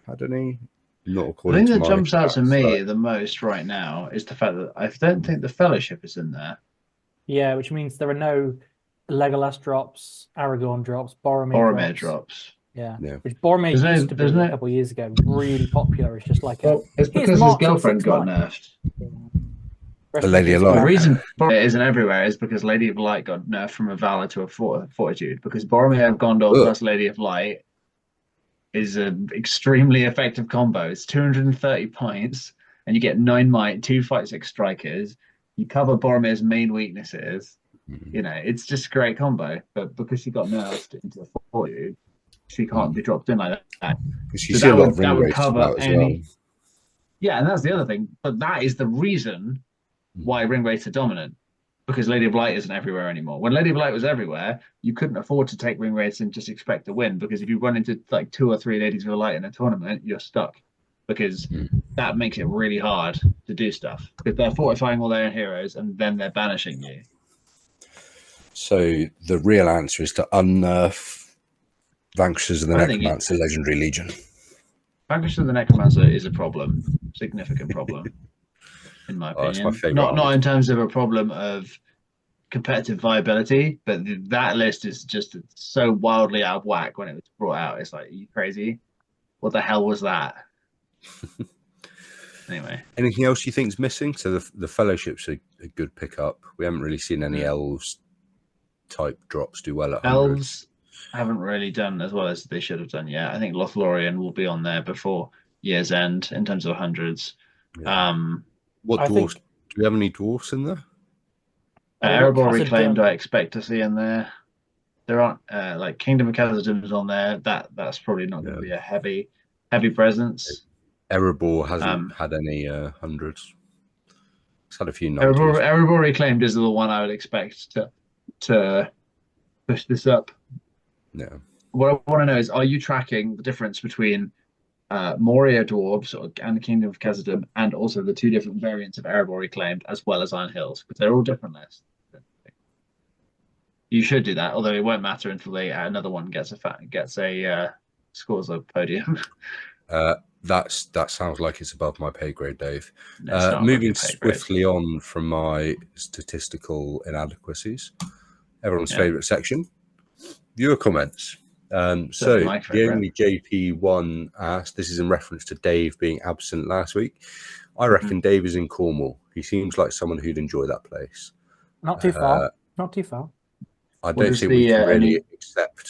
had any? Not The according thing to that my jumps out to stats, me but the most right now is the fact that I don't think the Fellowship is in there. Yeah, which means there are no Legolas drops, Aragorn drops, Boromir drops. Yeah. Yeah. Which Boromir There's no- used to be there's no- a couple of years ago really popular. It's just like Well, it's here's because his March at girlfriend 6 got nights. nerfed. The Lady of The Light. reason Boromir isn't everywhere is because Lady of Light got nerfed from a Valor to a Fortitude. Because Boromir of Gondor Ugh. plus Lady of Light is an extremely effective combo. It's 230 points, and you get 9 might, 2 fight 6 strikers. You cover Boromir's main weaknesses. You know, it's just a great combo. But because she got nerfed into a Fortitude, she can't be dropped in like that. because you So see a that lot would- of that ring would races cover about as any- well. Yeah, and that's the other thing. But that is the reason why ring rates are dominant. Because Lady of Light isn't everywhere anymore. When Lady of Light was everywhere, you couldn't afford to take ring rates and just expect to win. Because if you run into like 2 or 3 Ladies of Light in a tournament, you're stuck. Because that makes it really hard to do stuff. Because they're fortifying all their own heroes and then they're banishing you. So the real answer is to unnerf Vanquishers of the I think Necromancer Legendary Legion. Vanquish of the Necromancer is a problem. Significant problem. In my Oh, it's opinion. my favourite Not in terms of a problem of competitive viability, but that list is just so wildly out of whack when it was brought out. It's like, are you crazy? What the hell was that? Anyway, Anything else you think is missing? So the Fellowship's a good pickup. We haven't really seen any elves type drops do well at 100. elves haven't really done as well as they should have done yet. I think Lothlorien will be on there before year's end in terms of hundreds. Yeah. What I dwarfs? think- Do we have any dwarfs in there? Erebor Khazad-dûm. Reclaimed, I expect to see in there. There aren't like Kingdom of Khazad-dûm is on there. That's probably not going to be a heavy presence. Erebor hasn't had any hundreds. It's had a few 90s. Erebor Reclaimed is the one I would expect to push this up. Yeah. What I want to know is, are you tracking the difference between Moria Dwarves and Kingdom of Khazad-dûm and also the 2 different variants of Erebor Reclaimed as well as Iron Hills? Because they're all different lists. You should do that, although it won't matter until another one gets a scores a podium. That sounds like it's above my pay grade, Dave. No, it's not above Moving your pay grade. swiftly on from my statistical inadequacies, everyone's favourite section, viewer comments. So the only JP1 asked, this is in reference to Dave being absent last week. I reckon Dave is in Cornwall. He seems like someone who'd enjoy that place. Not too far. Not too far. I don't think we can really accept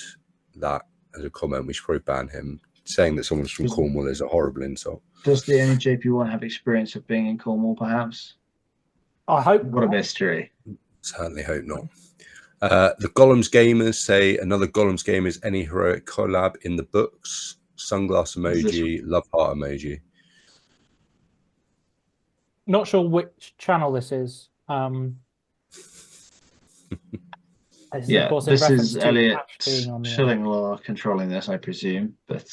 that as a comment. We should probably ban him. Saying that someone's from Cornwall is a horrible insult. Does the only JP1 have experience of being in Cornwall, perhaps? I hope. What a mystery. Certainly hope not. The Golems gamers say another Golems game is any heroic collab in the books. Sunglass emoji, love heart emoji. Not sure which channel this is. This is Elliot Schillinglaw controlling this, I presume. But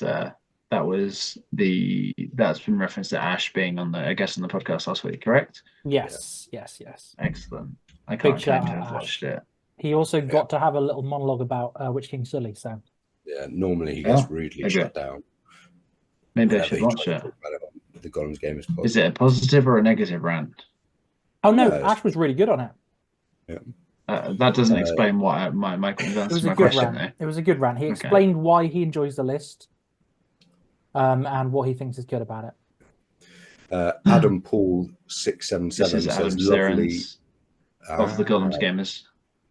that's been referenced to Ash being on the podcast last week, correct? Yes. Excellent. I can't claim to have watched it. He also got to have a little monologue about Witch King Sully. So yeah, normally he gets rudely shut down. Maybe I should watch it. The Golems Gamers podcast. Is it a positive or a negative rant? Oh no, Ash was really good on it. Yeah. That doesn't explain what my question there. It was a good rant. He explained why he enjoys the list, and what he thinks is good about it. Adam Paul 677 says lovely of the Golems Gamers.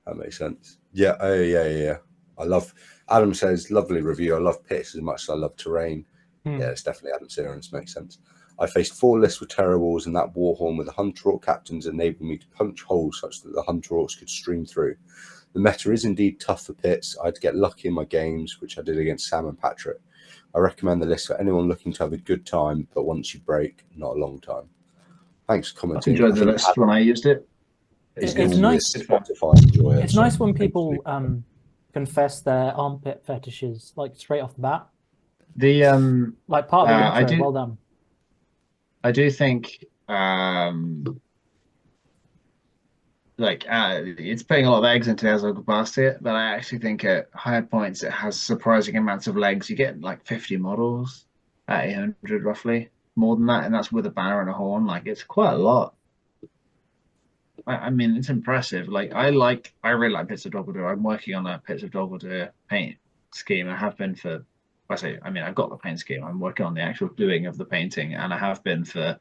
That makes sense. Yeah. Oh yeah. Adam says lovely review. I love pits as much as I love terrain. Yeah, it's definitely Adam Sirens. Makes sense. I faced 4 lists with Terror Walls, and that Warhorn with the Hunter Orc captains enabled me to punch holes such that the Hunter Orcs could stream through. The meta is indeed tough for pits. I had to get lucky in my games, which I did against Sam and Patrick. I recommend the list for anyone looking to have a good time, but once you break, not a long time. Thanks for I commenting. enjoyed the list when I used it. It's all nice. with Spotify enjoy it, It's so nice when thank people you. confess their armpit fetishes like straight off the bat. The Like part of the I intro. do Well done. I do think it's putting a lot of eggs into the Azog basket, but I actually think at higher points it has surprising amounts of legs. You get like 50 models at 800 roughly, more than that, and that's with a banner and a horn. Like it's quite a lot. I mean, it's impressive. I really like Pits of Dogwood. I'm working on a Pits of Dogwood paint scheme. I have been for, I mean, I've got the paint scheme. I'm working on the actual doing of the painting, and I have been for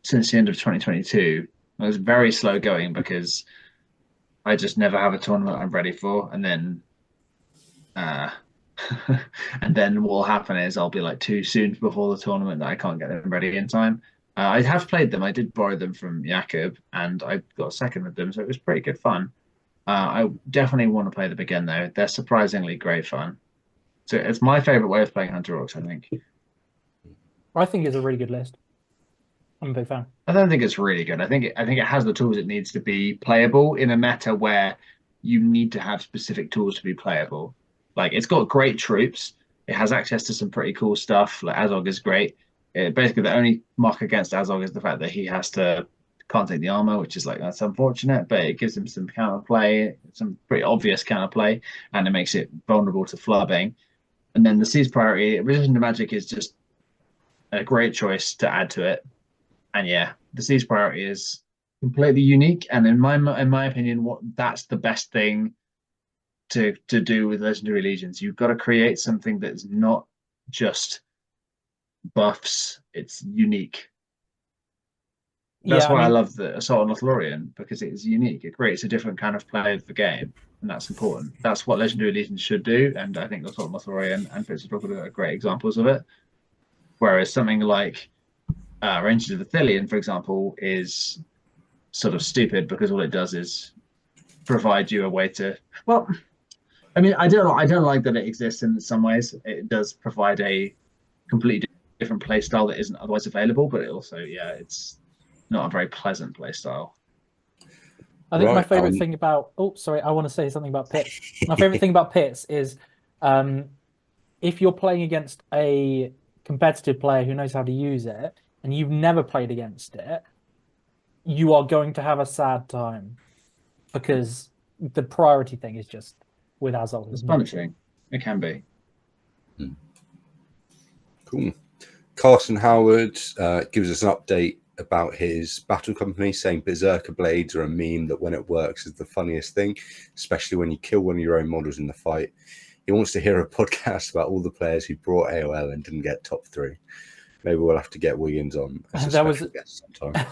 since the end of 2022. It was very slow going because I just never have a tournament I'm ready for, and then, uh, and then what will happen is I'll be like too soon before the tournament that I can't get them ready in time. I have played them. I did borrow them from Jakob, and I got a second with them, so it was pretty good fun. I definitely want to play them again, though. They're surprisingly great fun. So it's my favorite way of playing Hunter Orcs, I think. I think it's a really good list. I'm a big fan. I don't think it's really good. I think it has the tools it needs to be playable in a meta where you need to have specific tools to be playable. Like it's got great troops. It has access to some pretty cool stuff. Like Azog is great. Basically, the only mark against Azog is the fact that he can't take the armor, which is like that's unfortunate. But it gives him some counterplay, some pretty obvious counterplay, and it makes it vulnerable to flubbing. And then the Siege Priority, Resistance to Magic is just a great choice to add to it. And yeah, the Siege Priority is completely unique, and in my opinion, that's the best thing to do with Legendary Legions. You've got to create something that's not just buffs; it's unique. That's why I love the Assault on Lothlorien, because it is unique. It creates a different kind of play of the game, and that's important. That's what Legendary Legions should do, and I think Assault on Lothlorien and Pits of Dogwood are great examples of it. Whereas something like Rangers of Athelion, for example, is sort of stupid because all it does is provide you a way to. Well, I mean, I don't like that it exists in some ways. It does provide a completely different play style that isn't otherwise available, but it also, yeah, it's not a very pleasant play style. I think my favorite thing about I want to say something about Pits. My favorite thing about Pits is if you're playing against a competitive player who knows how to use it and you've never played against it, you are going to have a sad time because the priority thing is just with Azog. It's punishing. It can be. Cool. Carson Howard gives us an update about his battle company, saying Berserker Blades are a meme that when it works is the funniest thing, especially when you kill one of your own models in the fight. He wants to hear a podcast about all the players who brought AOL and didn't get top 3. Maybe we'll have to get Wiggins on as a special guest sometime.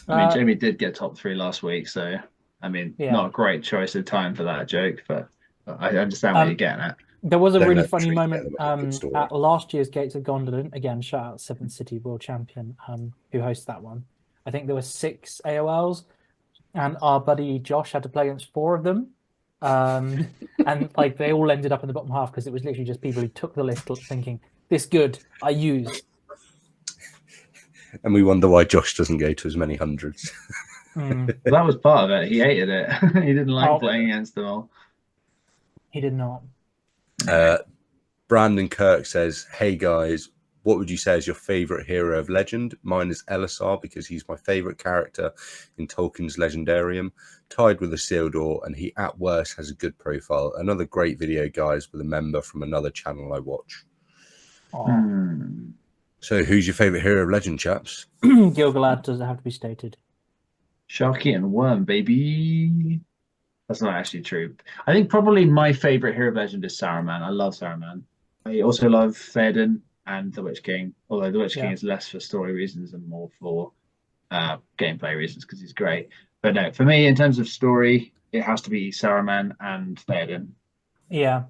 I mean, Jamie did get top 3 last week, so I mean, not a great choice of time for that joke, but I understand what you're getting at. There was a really funny moment at last year's Gates of Gondolin. Again, shout out 7th City World Champion, who hosts that one. I think there were 6 AOLs, and our buddy Josh had to play against 4 of them. And like they all ended up in the bottom half because it was literally just people who took the list thinking, this good, I use. And we wonder why Josh doesn't go to as many hundreds. That was part of it. He hated it. He didn't like playing against them all. He did not. Brandon Kirk says, hey guys, what would you say is your favorite hero of legend? Mine is Elisar because he's my favorite character in Tolkien's Legendarium, tied with Isildur, and he at worst has a good profile. Another great video, guys, with a member from another channel I watch. So who's your favorite hero of legend, chaps? Gil-galad doesn't have to be stated. Sharky and Worm, baby. That's not actually true. I think probably my favorite hero of legend is Saruman. I love Saruman. I also love Theoden and the Witch King, although the Witch King is less for story reasons and more for gameplay reasons because he's great. But no, for me, in terms of story, it has to be Saruman and Theoden. Yeah.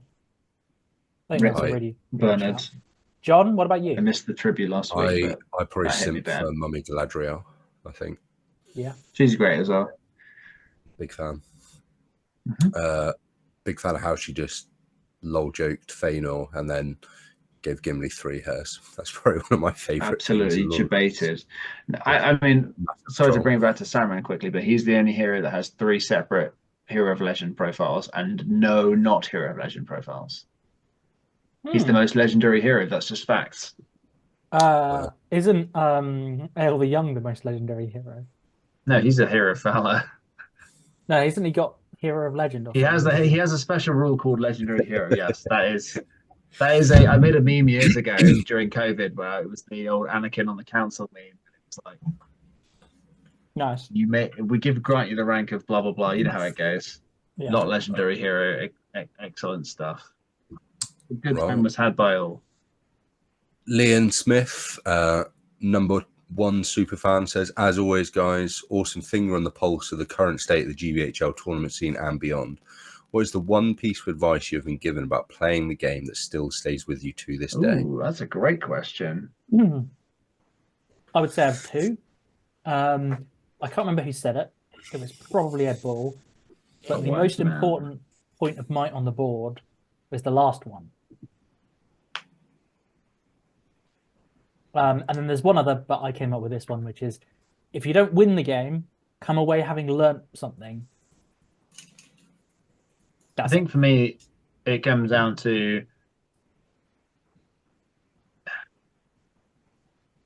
I think that's a really Bernard. John, what about you? I missed the tribute last week. I probably simp for Mummy Galadriel, I think. Yeah. She's great as well. Big fan. Big fan of how she just lol joked Feanor and then gave Gimli 3 hairs. That's probably one of my favourite. Absolutely debated. I mean, sorry to bring it back to Saruman quickly, but he's the only hero that has 3 separate Hero of Legend profiles and no not Hero of Legend profiles. He's the most legendary hero. That's just facts. Isn't Ale the Young the most legendary hero? No, he's a hero of valor. No, isn't he got Hero of Legend? Or he has a special rule called legendary hero. Yes, that is a. I made a meme years ago during COVID where it was the old Anakin on the council meme. It was like, nice. We grant you the rank of blah blah blah. You know how it goes. Yeah. Not legendary hero. Excellent stuff. A good time was had by all. Leon Smith, number 1 superfan, says, as always, guys, awesome finger on the pulse of the current state of the GBHL tournament scene and beyond. What is the one piece of advice you have been given about playing the game that still stays with you to this day? Ooh, that's a great question. I would say I have 2. I can't remember who said it. It was probably Ed Ball. But the most important point of might on the board was the last one. And then there's one other, but I came up with this one, which is, if you don't win the game, come away having learnt something. I think for me, it comes down to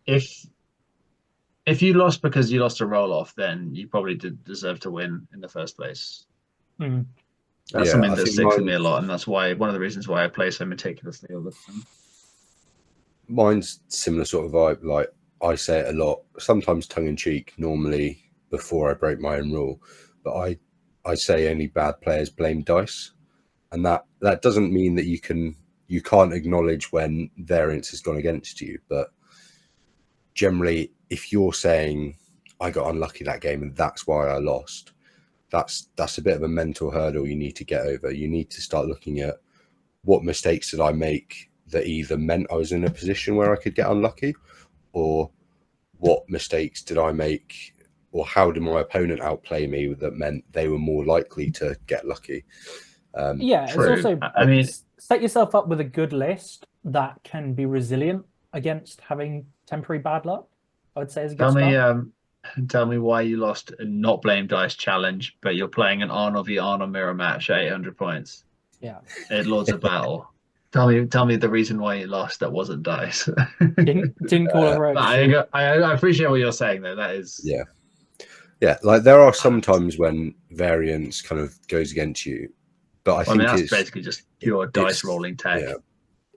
if you lost because you lost a roll-off, then you probably did deserve to win in the first place. That's something that sticks with me a lot, and that's why one of the reasons why I play so meticulously all the time. Mine's similar sort of vibe. Like, I say it a lot, sometimes tongue-in-cheek, normally before I break my own rule, but I say only bad players blame dice, and that doesn't mean that you can't acknowledge when variance has gone against you, but generally, if you're saying I got unlucky that game and that's why I lost, that's a bit of a mental hurdle you need to get over. You need to start looking at what mistakes did I make that either meant I was in a position where I could get unlucky, or what mistakes did I make, or how did my opponent outplay me that meant they were more likely to get lucky. It's also, I mean, set yourself up with a good list that can be resilient against having temporary bad luck, I would say is a good start. Tell me why you lost a not blame dice challenge, but you're playing an Arnold v Arnold mirror match at 800 points. Yeah. At Lords of Battle. Tell me the reason why you lost that wasn't dice. Didn't call a rogue. I appreciate what you're saying though. That is yeah. Like, there are some times when variance kind of goes against you, but I think that's basically just pure dice rolling tech. Yeah.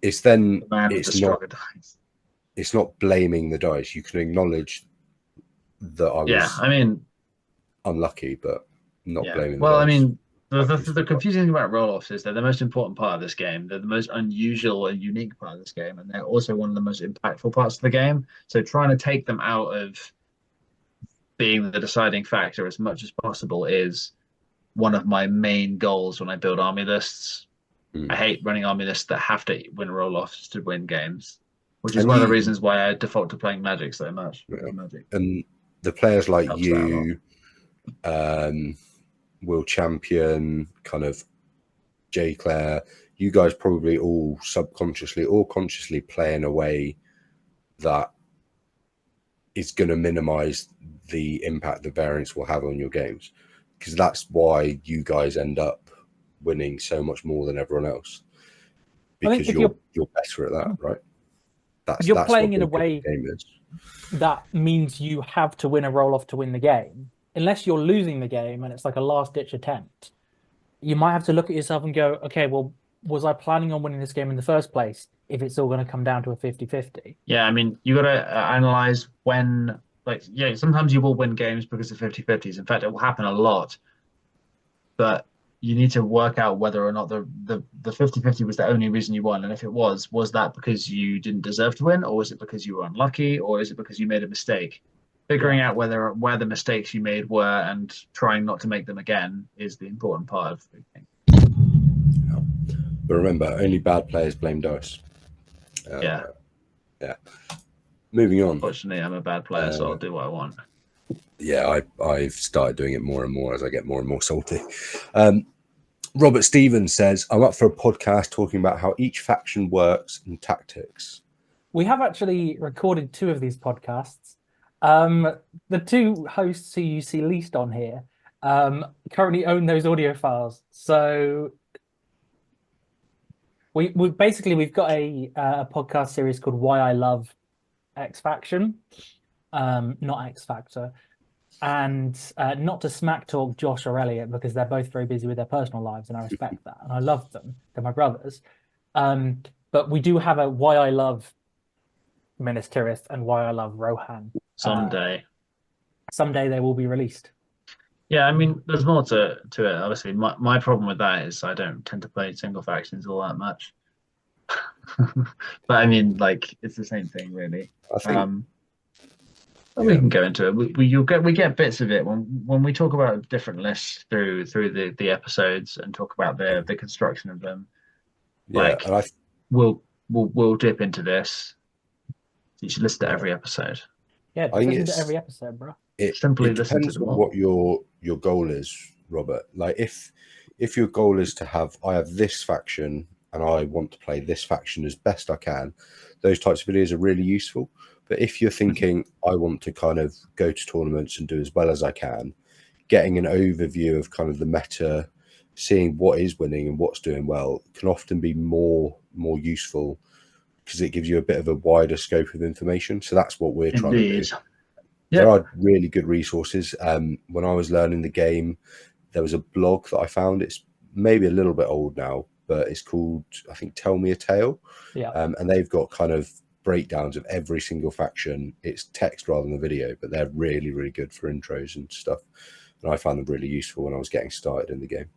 It's then dice. It's not blaming the dice. You can acknowledge that I was unlucky, but not blaming the dice. I mean, the confusing thing about roll-offs is they're the most important part of this game. They're the most unusual and unique part of this game, and they're also one of the most impactful parts of the game. So trying to take them out of being the deciding factor as much as possible is one of my main goals when I build army lists. I hate running army lists that have to win roll-offs to win games, which is one of the reasons why I default to playing Magic so much. Magic. And the players like you, Will Champion, kind of J. Claire, you guys probably all subconsciously or consciously play in a way that is going to minimize the impact the variance will have on your games, because that's why you guys end up winning so much more than everyone else, because you're better at that, right? That's playing in a way that means you have to win a roll-off to win the game. Unless you're losing the game and it's like a last-ditch attempt, you might have to look at yourself and go, okay, well, was I planning on winning this game in the first place if it's all going to come down to a 50-50? Yeah, I mean, you got to analyze when, sometimes you will win games because of 50-50s. In fact, it will happen a lot. But you need to work out whether or not the 50-50 was the only reason you won. And if it was that because you didn't deserve to win, or was it because you were unlucky, or is it because you made a mistake? Figuring out where the mistakes you made were and trying not to make them again is the important part of the game. But remember, only bad players blame dice. Yeah. Moving on. Fortunately, I'm a bad player, so I'll do what I want. Yeah, I've started doing it more and more as I get more and more salty. Robert Stevens says, I'm up for a podcast talking about how each faction works and tactics. We have actually recorded 2 of these podcasts. The 2 hosts who you see least on here currently own those audio files. So we've got a podcast series called Why I Love X Faction, not X Factor. And not to smack talk Josh or Elliot, because they're both very busy with their personal lives, and I respect that, and I love them. They're my brothers. But we do have a Why I Love Minas Tirith and Why I Love Rohan. Someday Someday they will be released. Yeah, I mean, there's more to it. Obviously, my problem with that is I don't tend to play single factions all that much. But I mean, like, it's the same thing, really. I think we can go into it. We get bits of it when we talk about different lists through the episodes and talk about the construction of them. Yeah, like, we'll dip into this. You should listen to every episode. Yeah, listen to every episode, bro. It Simply listen depends on what your goal is, Robert. Like, if your goal is to have, I have this faction and I want to play this faction as best I can, those types of videos are really useful. But if you're thinking, I want to kind of go to tournaments and do as well as I can, getting an overview of kind of the meta, seeing what is winning and what's doing well, can often be more useful, because it gives you a bit of a wider scope of information. So that's what we're trying to do. There are really good resources. When I was learning the game, there was a blog that I found. It's maybe a little bit old now, but it's called, I think, Tell Me a Tale. Yeah. And they've got kind of breakdowns of every single faction. It's text rather than a video, but they're really, really good for intros and stuff. And I found them really useful when I was getting started in the game.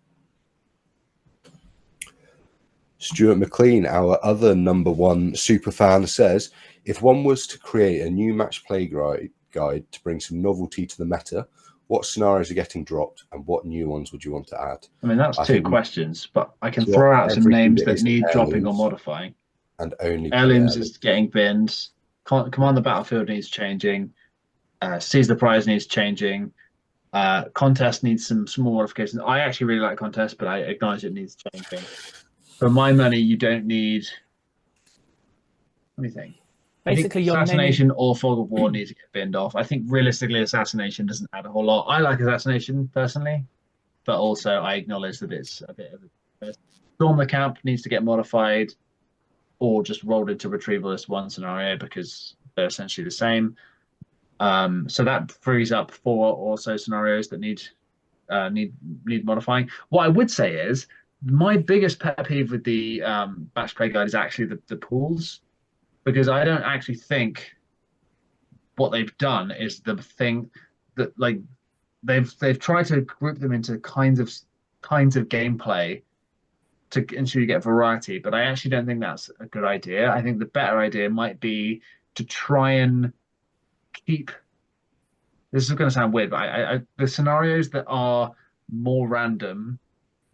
Stuart McLean, our other #1 super fan, says, if one was to create a new match play guide to bring some novelty to the meta, what scenarios are getting dropped and what new ones would you want to add? I mean, that's 2 questions, but I can throw out some names that need dropping or modifying. And only Heirlooms is getting binned. Command the Battlefield needs changing. Seize the Prize needs changing. Contest needs some small modifications. I actually really like Contest, but I acknowledge it needs changing. For my money, you don't need. What do you think? Basically, your Assassination or Fog of War needs to get binned off. I think realistically, Assassination doesn't add a whole lot. I like Assassination personally, but also I acknowledge that it's a bit of a. Storm the Camp needs to get modified, or just rolled into retrieval as one scenario, because they're essentially the same. So that frees up 4 or so scenarios that need modifying. What I would say is, my biggest pet peeve with the match play guide is actually the pools, because I don't actually think what they've done is the thing that, like, they've tried to group them into kinds of gameplay to ensure you get variety, but I actually don't think that's a good idea. I think the better idea might be to try and keep. This is going to sound weird, but the scenarios that are more random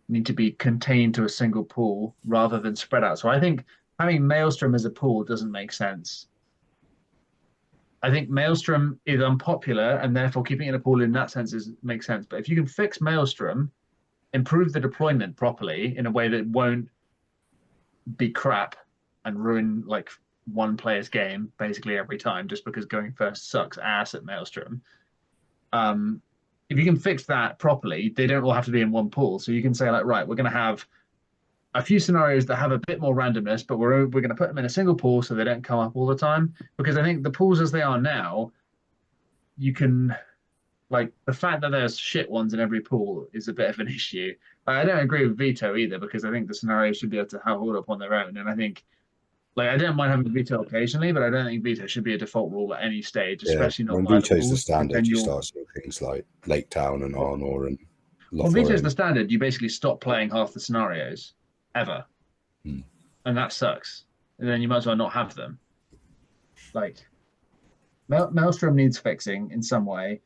need to be contained to a single pool rather than spread out. So I think having Maelstrom as a pool doesn't make sense. I think Maelstrom is unpopular, and therefore keeping it in a pool in that sense makes sense. But if you can fix Maelstrom, improve the deployment properly in a way that won't be crap and ruin like one player's game basically every time, just because going first sucks ass at Maelstrom. If you can fix that properly, they don't all have to be in one pool. So you can say, like, right, we're going to have a few scenarios that have a bit more randomness, but we're going to put them in a single pool so they don't come up all the time. Because I think the pools as they are now, you can, like, the fact that there's shit ones in every pool is a bit of an issue. I don't agree with veto either, because I think the scenarios should be able to hold up on their own. And I think, like, I don't mind having veto occasionally, but I don't think veto should be a default rule at any stage, especially not when veto's the standard. You start seeing things like Lake Town and Arnor and. When veto's the standard, you basically stop playing half the scenarios ever, and that sucks. And then you might as well not have them. Like, Maelstrom needs fixing in some way.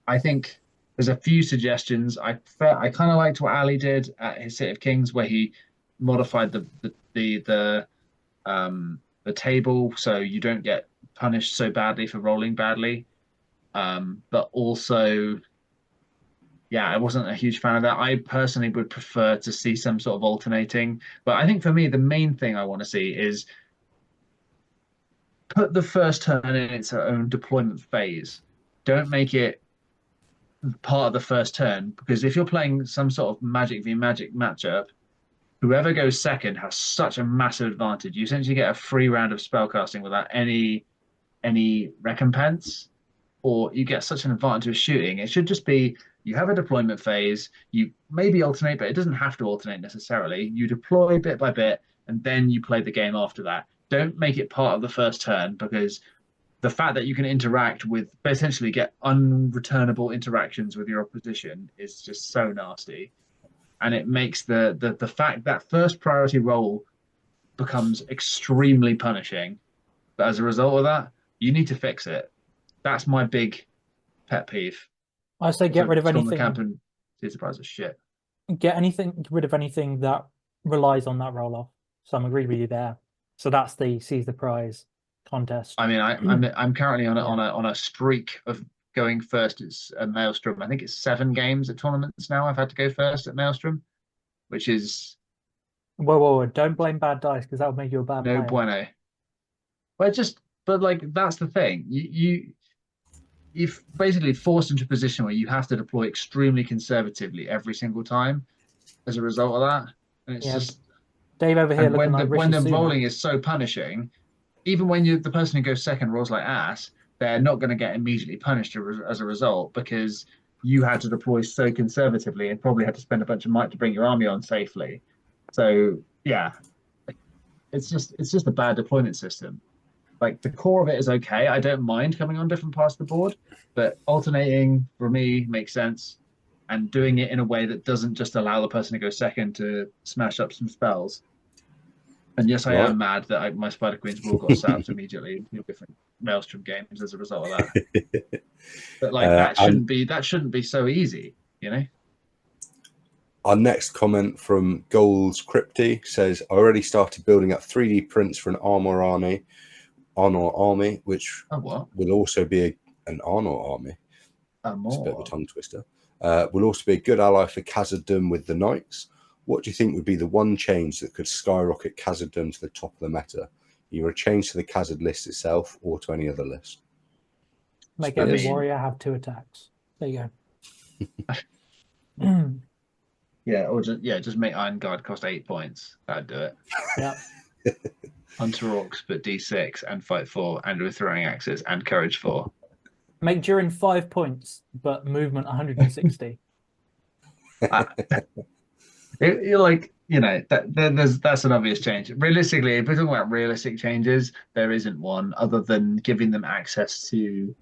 I think there's a few suggestions. I kind of liked what Ali did at his City of Kings, where he modified the table so you don't get punished so badly for rolling badly, but also yeah, I wasn't a huge fan of that. I personally would prefer to see some sort of alternating. But I think for me, the main thing I want to see is put the first turn in its own deployment phase. Don't make it part of the first turn, because if you're playing some sort of Magic v Magic matchup, whoever goes second has such a massive advantage. You essentially get a free round of spellcasting without any recompense, or you get such an advantage of shooting. It should just be you have a deployment phase, you maybe alternate, but it doesn't have to alternate necessarily. You deploy bit by bit, and then you play the game after that. Don't make it part of the first turn, because the fact that you can interact with, essentially get unreturnable interactions with your opposition, is just so nasty. And it makes the fact that first priority role becomes extremely punishing. But as a result of that, you need to fix it. That's my big pet peeve. I say get rid of anything. Camp and Sea Surprise is shit. Get rid of anything that relies on that roll off. So I'm agreed with you there. So that's the Seize the Prize contest. I mean, I'm currently on a streak of going first. It's a Maelstrom. I think it's 7 games at tournaments now. I've had to go first at Maelstrom, which is whoa. Don't blame bad dice, because that would make you a bad player. no bueno. But like, that's the thing. You've basically forced into a position where you have to deploy extremely conservatively every single time as a result of that. And it's just Dave over here looking like when the rolling is so punishing, even when the person who goes second rolls like ass, they're not going to get immediately punished as a result, because you had to deploy so conservatively and probably had to spend a bunch of might to bring your army on safely. So yeah, it's just a bad deployment system. Like, the core of it is okay. I don't mind coming on different parts of the board, but alternating for me makes sense, and doing it in a way that doesn't just allow the person to go second to smash up some spells. And yes, I am mad that my Spider Queen's Rule got sapped immediately in different Maelstrom games as a result of that. But like, that shouldn't be so easy, you know? Our next comment from Goals Crypty says, I already started building up 3D prints for an Armor army, which will also be an Arnor army. It's a bit of a tongue twister. Will also be a good ally for Khazad-dûm with the Knights. What do you think would be the one change that could skyrocket Khazad-dûm to the top of the meta? Either a change to the Khazad list itself or to any other list. Make every warrior have 2 attacks. There you go. Just make Iron Guard cost 8 points. That'd do it. Yeah. Hunter Orcs, but D6 and fight 4, and with throwing axes and courage 4. Make Durin 5 points, but movement 160. You're like, that's an obvious change. Realistically, if we're talking about realistic changes, there isn't one other than giving them access to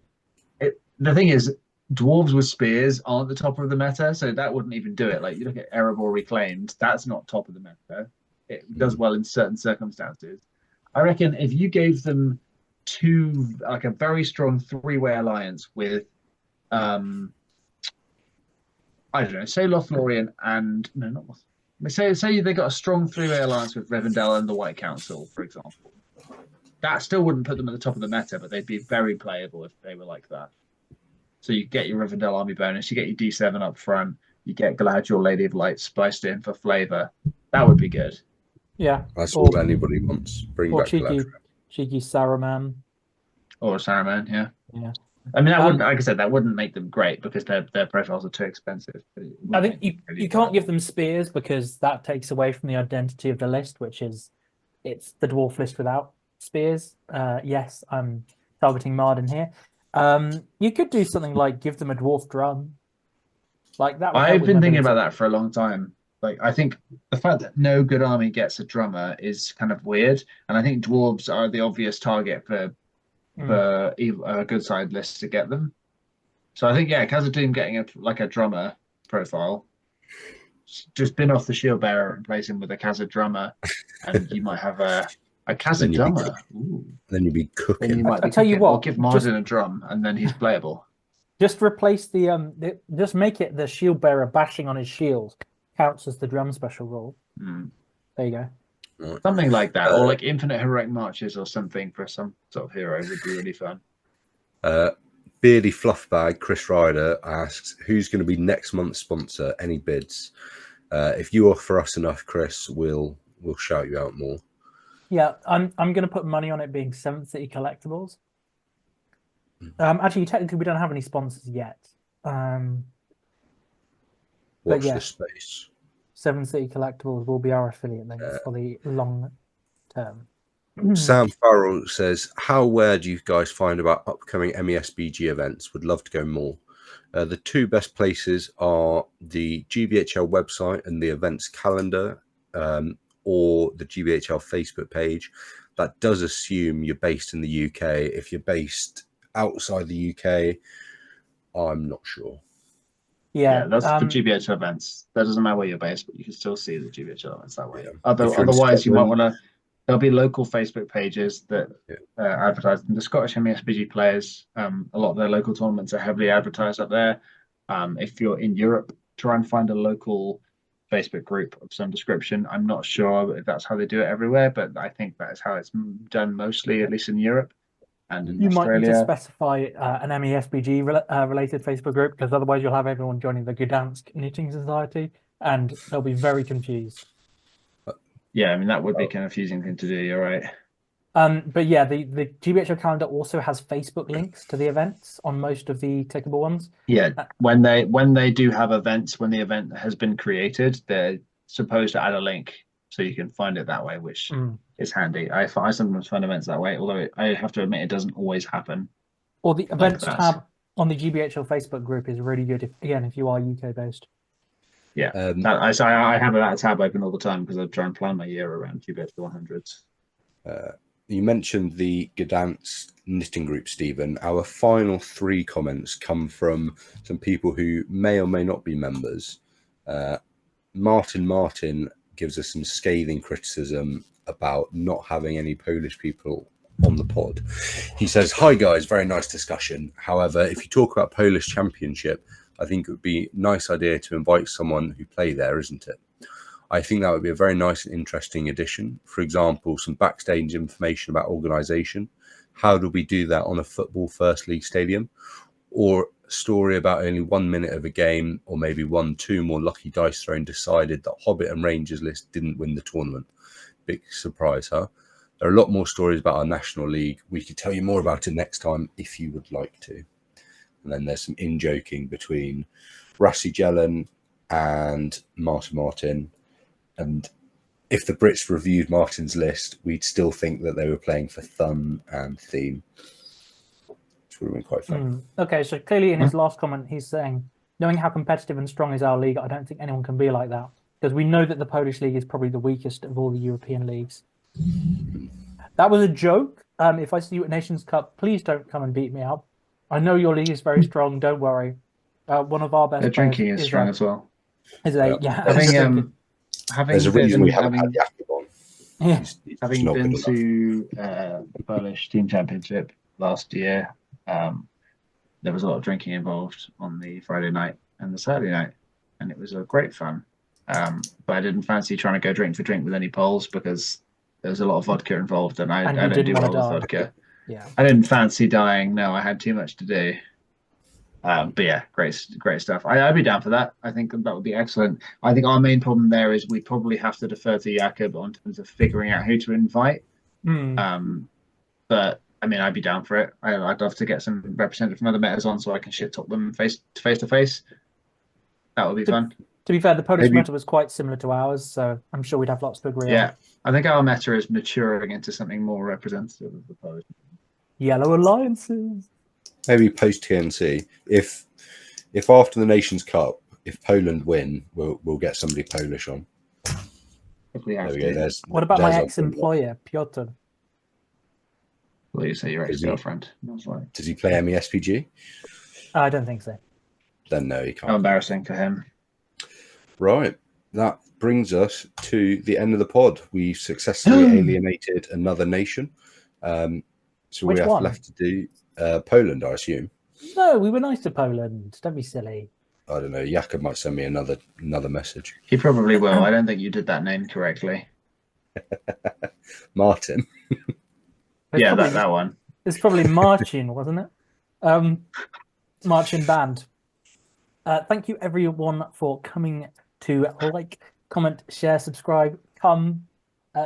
it. The thing is, dwarves with spears aren't the top of the meta, so that wouldn't even do it. Like, you look at Erebor Reclaimed, that's not top of the meta. It does well in certain circumstances. I reckon if you gave them a very strong 3-way alliance with, I don't know, say Lothlorien and say they got a strong 3-way alliance with Rivendell and the White Council, for example. That still wouldn't put them at the top of the meta, but they'd be very playable if they were like that. So you get your Rivendell army bonus, you get your D7 up front, you get Galadriel Lady of Light spliced in for flavor. That would be good. Yeah. That's all anybody wants. Bring back Galadriel. Cheeky Saruman. Or Saruman, yeah. Yeah. I mean, that wouldn't, like I said, that wouldn't make them great because their profiles are too expensive. I think you can't give them spears because that takes away from the identity of the list, which is it's the dwarf list without spears. Yes, I'm targeting Marden here. You could do something like give them a dwarf drum. Like that. I've been thinking about that for a long time. Like, I think the fact that no good army gets a drummer is kind of weird, and I think dwarves are the obvious target for a good side list to get them. So I think, Khazad-dûm getting a drummer profile, just bin off the shield bearer and replace him with a Khazad drummer, and you might have a Khazad drummer. Then you'd be cooking. Then you might tell you what, I'll give Marden a drum, and then he's playable. Just replace just make it the shield bearer bashing on his shield counts as the drum special rule. There you go. Something like that, or like infinite heroic marches or something for some sort of hero would be really fun. Beardy Fluffbag, Chris Ryder asks, who's going to be next month's sponsor? Any bids? If you offer us enough, Chris, we'll shout you out more. Yeah, I'm going to put money on it being 7th City Collectibles. Actually, technically, we don't have any sponsors yet. Watch yeah. this space. 7th City Collectibles will be our affiliate links for the long term. Sam Farrell says, how aware do you guys find about upcoming MESBG events? Would love to go more. The two best places are the GBHL website and the events calendar, or the GBHL Facebook page. That does assume you're based in the UK. If you're based outside the UK, I'm not sure. Yeah, that's for GBHL events. That doesn't matter where you're based, but you can still see the GBHL events that way. Yeah. Otherwise, you might want to. There'll be local Facebook pages that advertise them. The Scottish MESBG players, a lot of their local tournaments are heavily advertised up there. If you're in Europe, try and find a local Facebook group of some description. I'm not sure if that's how they do it everywhere, but I think that is how it's done mostly, at least in Europe. And in Australia. Might need to specify an MESBG related Facebook group, because otherwise you'll have everyone joining the Gdansk Knitting Society, and they'll be very confused. Yeah, I mean, that would be a confusing thing to do. You're right. But yeah, the GBHL calendar also has Facebook links to the events on most of the tickable ones. Yeah, when they do have events, when the event has been created, they're supposed to add a link so you can find it that way, which is handy. I sometimes find events that way, although I have to admit it doesn't always happen. Or the events tab on the GBHL Facebook group is really good if you are UK based. Yeah, I have that tab open all the time because I try and plan my year around GBHL 100s. You mentioned the Gdansk knitting group, Stephen. Our final 3 comments come from some people who may or may not be members. Martin gives us some scathing criticism about not having any Polish people on the pod. He says, hi guys, very nice discussion. However, if you talk about Polish Championship, I think it would be a nice idea to invite someone who play there, isn't it? I think that would be a very nice and interesting addition. For example, some backstage information about organisation. How do we do that on a football First League stadium? Or a story about only 1 minute of a game, or maybe 1-2 more lucky dice thrown decided that Hobbit and Rangers list didn't win the tournament. Big surprise, huh? There are a lot more stories about our National League. We could tell you more about it next time if you would like to. And then there's some in-joking between Rassi Jelen and Martin. And if the Brits reviewed Martin's list, we'd still think that they were playing for fun and theme, which would have been quite fun. Okay, so clearly in his last comment, he's saying, knowing how competitive and strong is our league, I don't think anyone can be like that, because we know that the Polish league is probably the weakest of all the European leagues. That was a joke. If I see you at Nations Cup, please don't come and beat me up. I know your league is very strong. Don't worry. One of our best. The drinking is strong as well. There's a reason we haven't had Jakub on. Yeah. Having been to the Polish Team Championship last year, there was a lot of drinking involved on the Friday night and the Saturday night, and it was a great fun. But I didn't fancy trying to go drink for drink with any Poles because there was a lot of vodka involved, and I don't do well with vodka. Yeah, I didn't fancy dying. No, I had too much to do. But yeah, great stuff. I'd be down for that. I think that would be excellent. I think our main problem there is we probably have to defer to Jakub on terms of figuring out who to invite. But I mean, I'd be down for it. I'd love to get some representatives from other metas on so I can shit talk them face to face. That would be fun. To be fair, the Polish meta was quite similar to ours, so I'm sure we'd have lots to agree on. Yeah, I think our meta is maturing into something more representative of the Polish. Yellow alliances. Maybe post TNC. If after the Nations Cup, if Poland win, we'll get somebody Polish on. If we have there we go. What about my ex-employer, Piotr? Well, you say your ex-girlfriend. Does he play MESPG? I don't think so. Then no, he can't. How embarrassing for him. Right. That brings us to the end of the pod. We successfully alienated another nation. So Which we have one? left to do Poland, I assume. No, we were nice to Poland. Don't be silly. I don't know. Jakub might send me another message. He probably will. I don't think you did that name correctly. Martin. Yeah, that one. It's probably Marcin, wasn't it? Marching band. Thank you everyone for coming to like, comment, share, subscribe. Come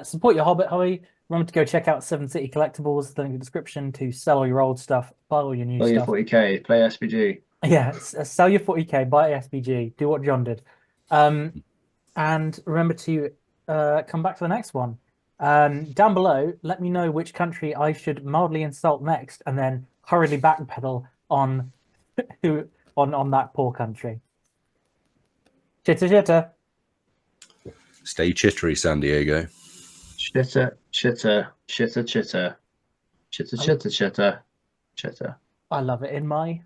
support your Hobbit hobby. Remember to go check out Seven City Collectibles. The link in the description to sell all your old stuff, buy all your new Play your stuff. 40k, play SPG. Yeah, sell your 40k, buy SBG, do what John did. And remember to come back to the next one. Down below, let me know which country I should mildly insult next, and then hurriedly backpedal on on that poor country. Chitter chitter. Stay chittery, San Diego. Chitter, chitter, chitter, chitter. Chitter, chitter, chitter, chitter. I love it in my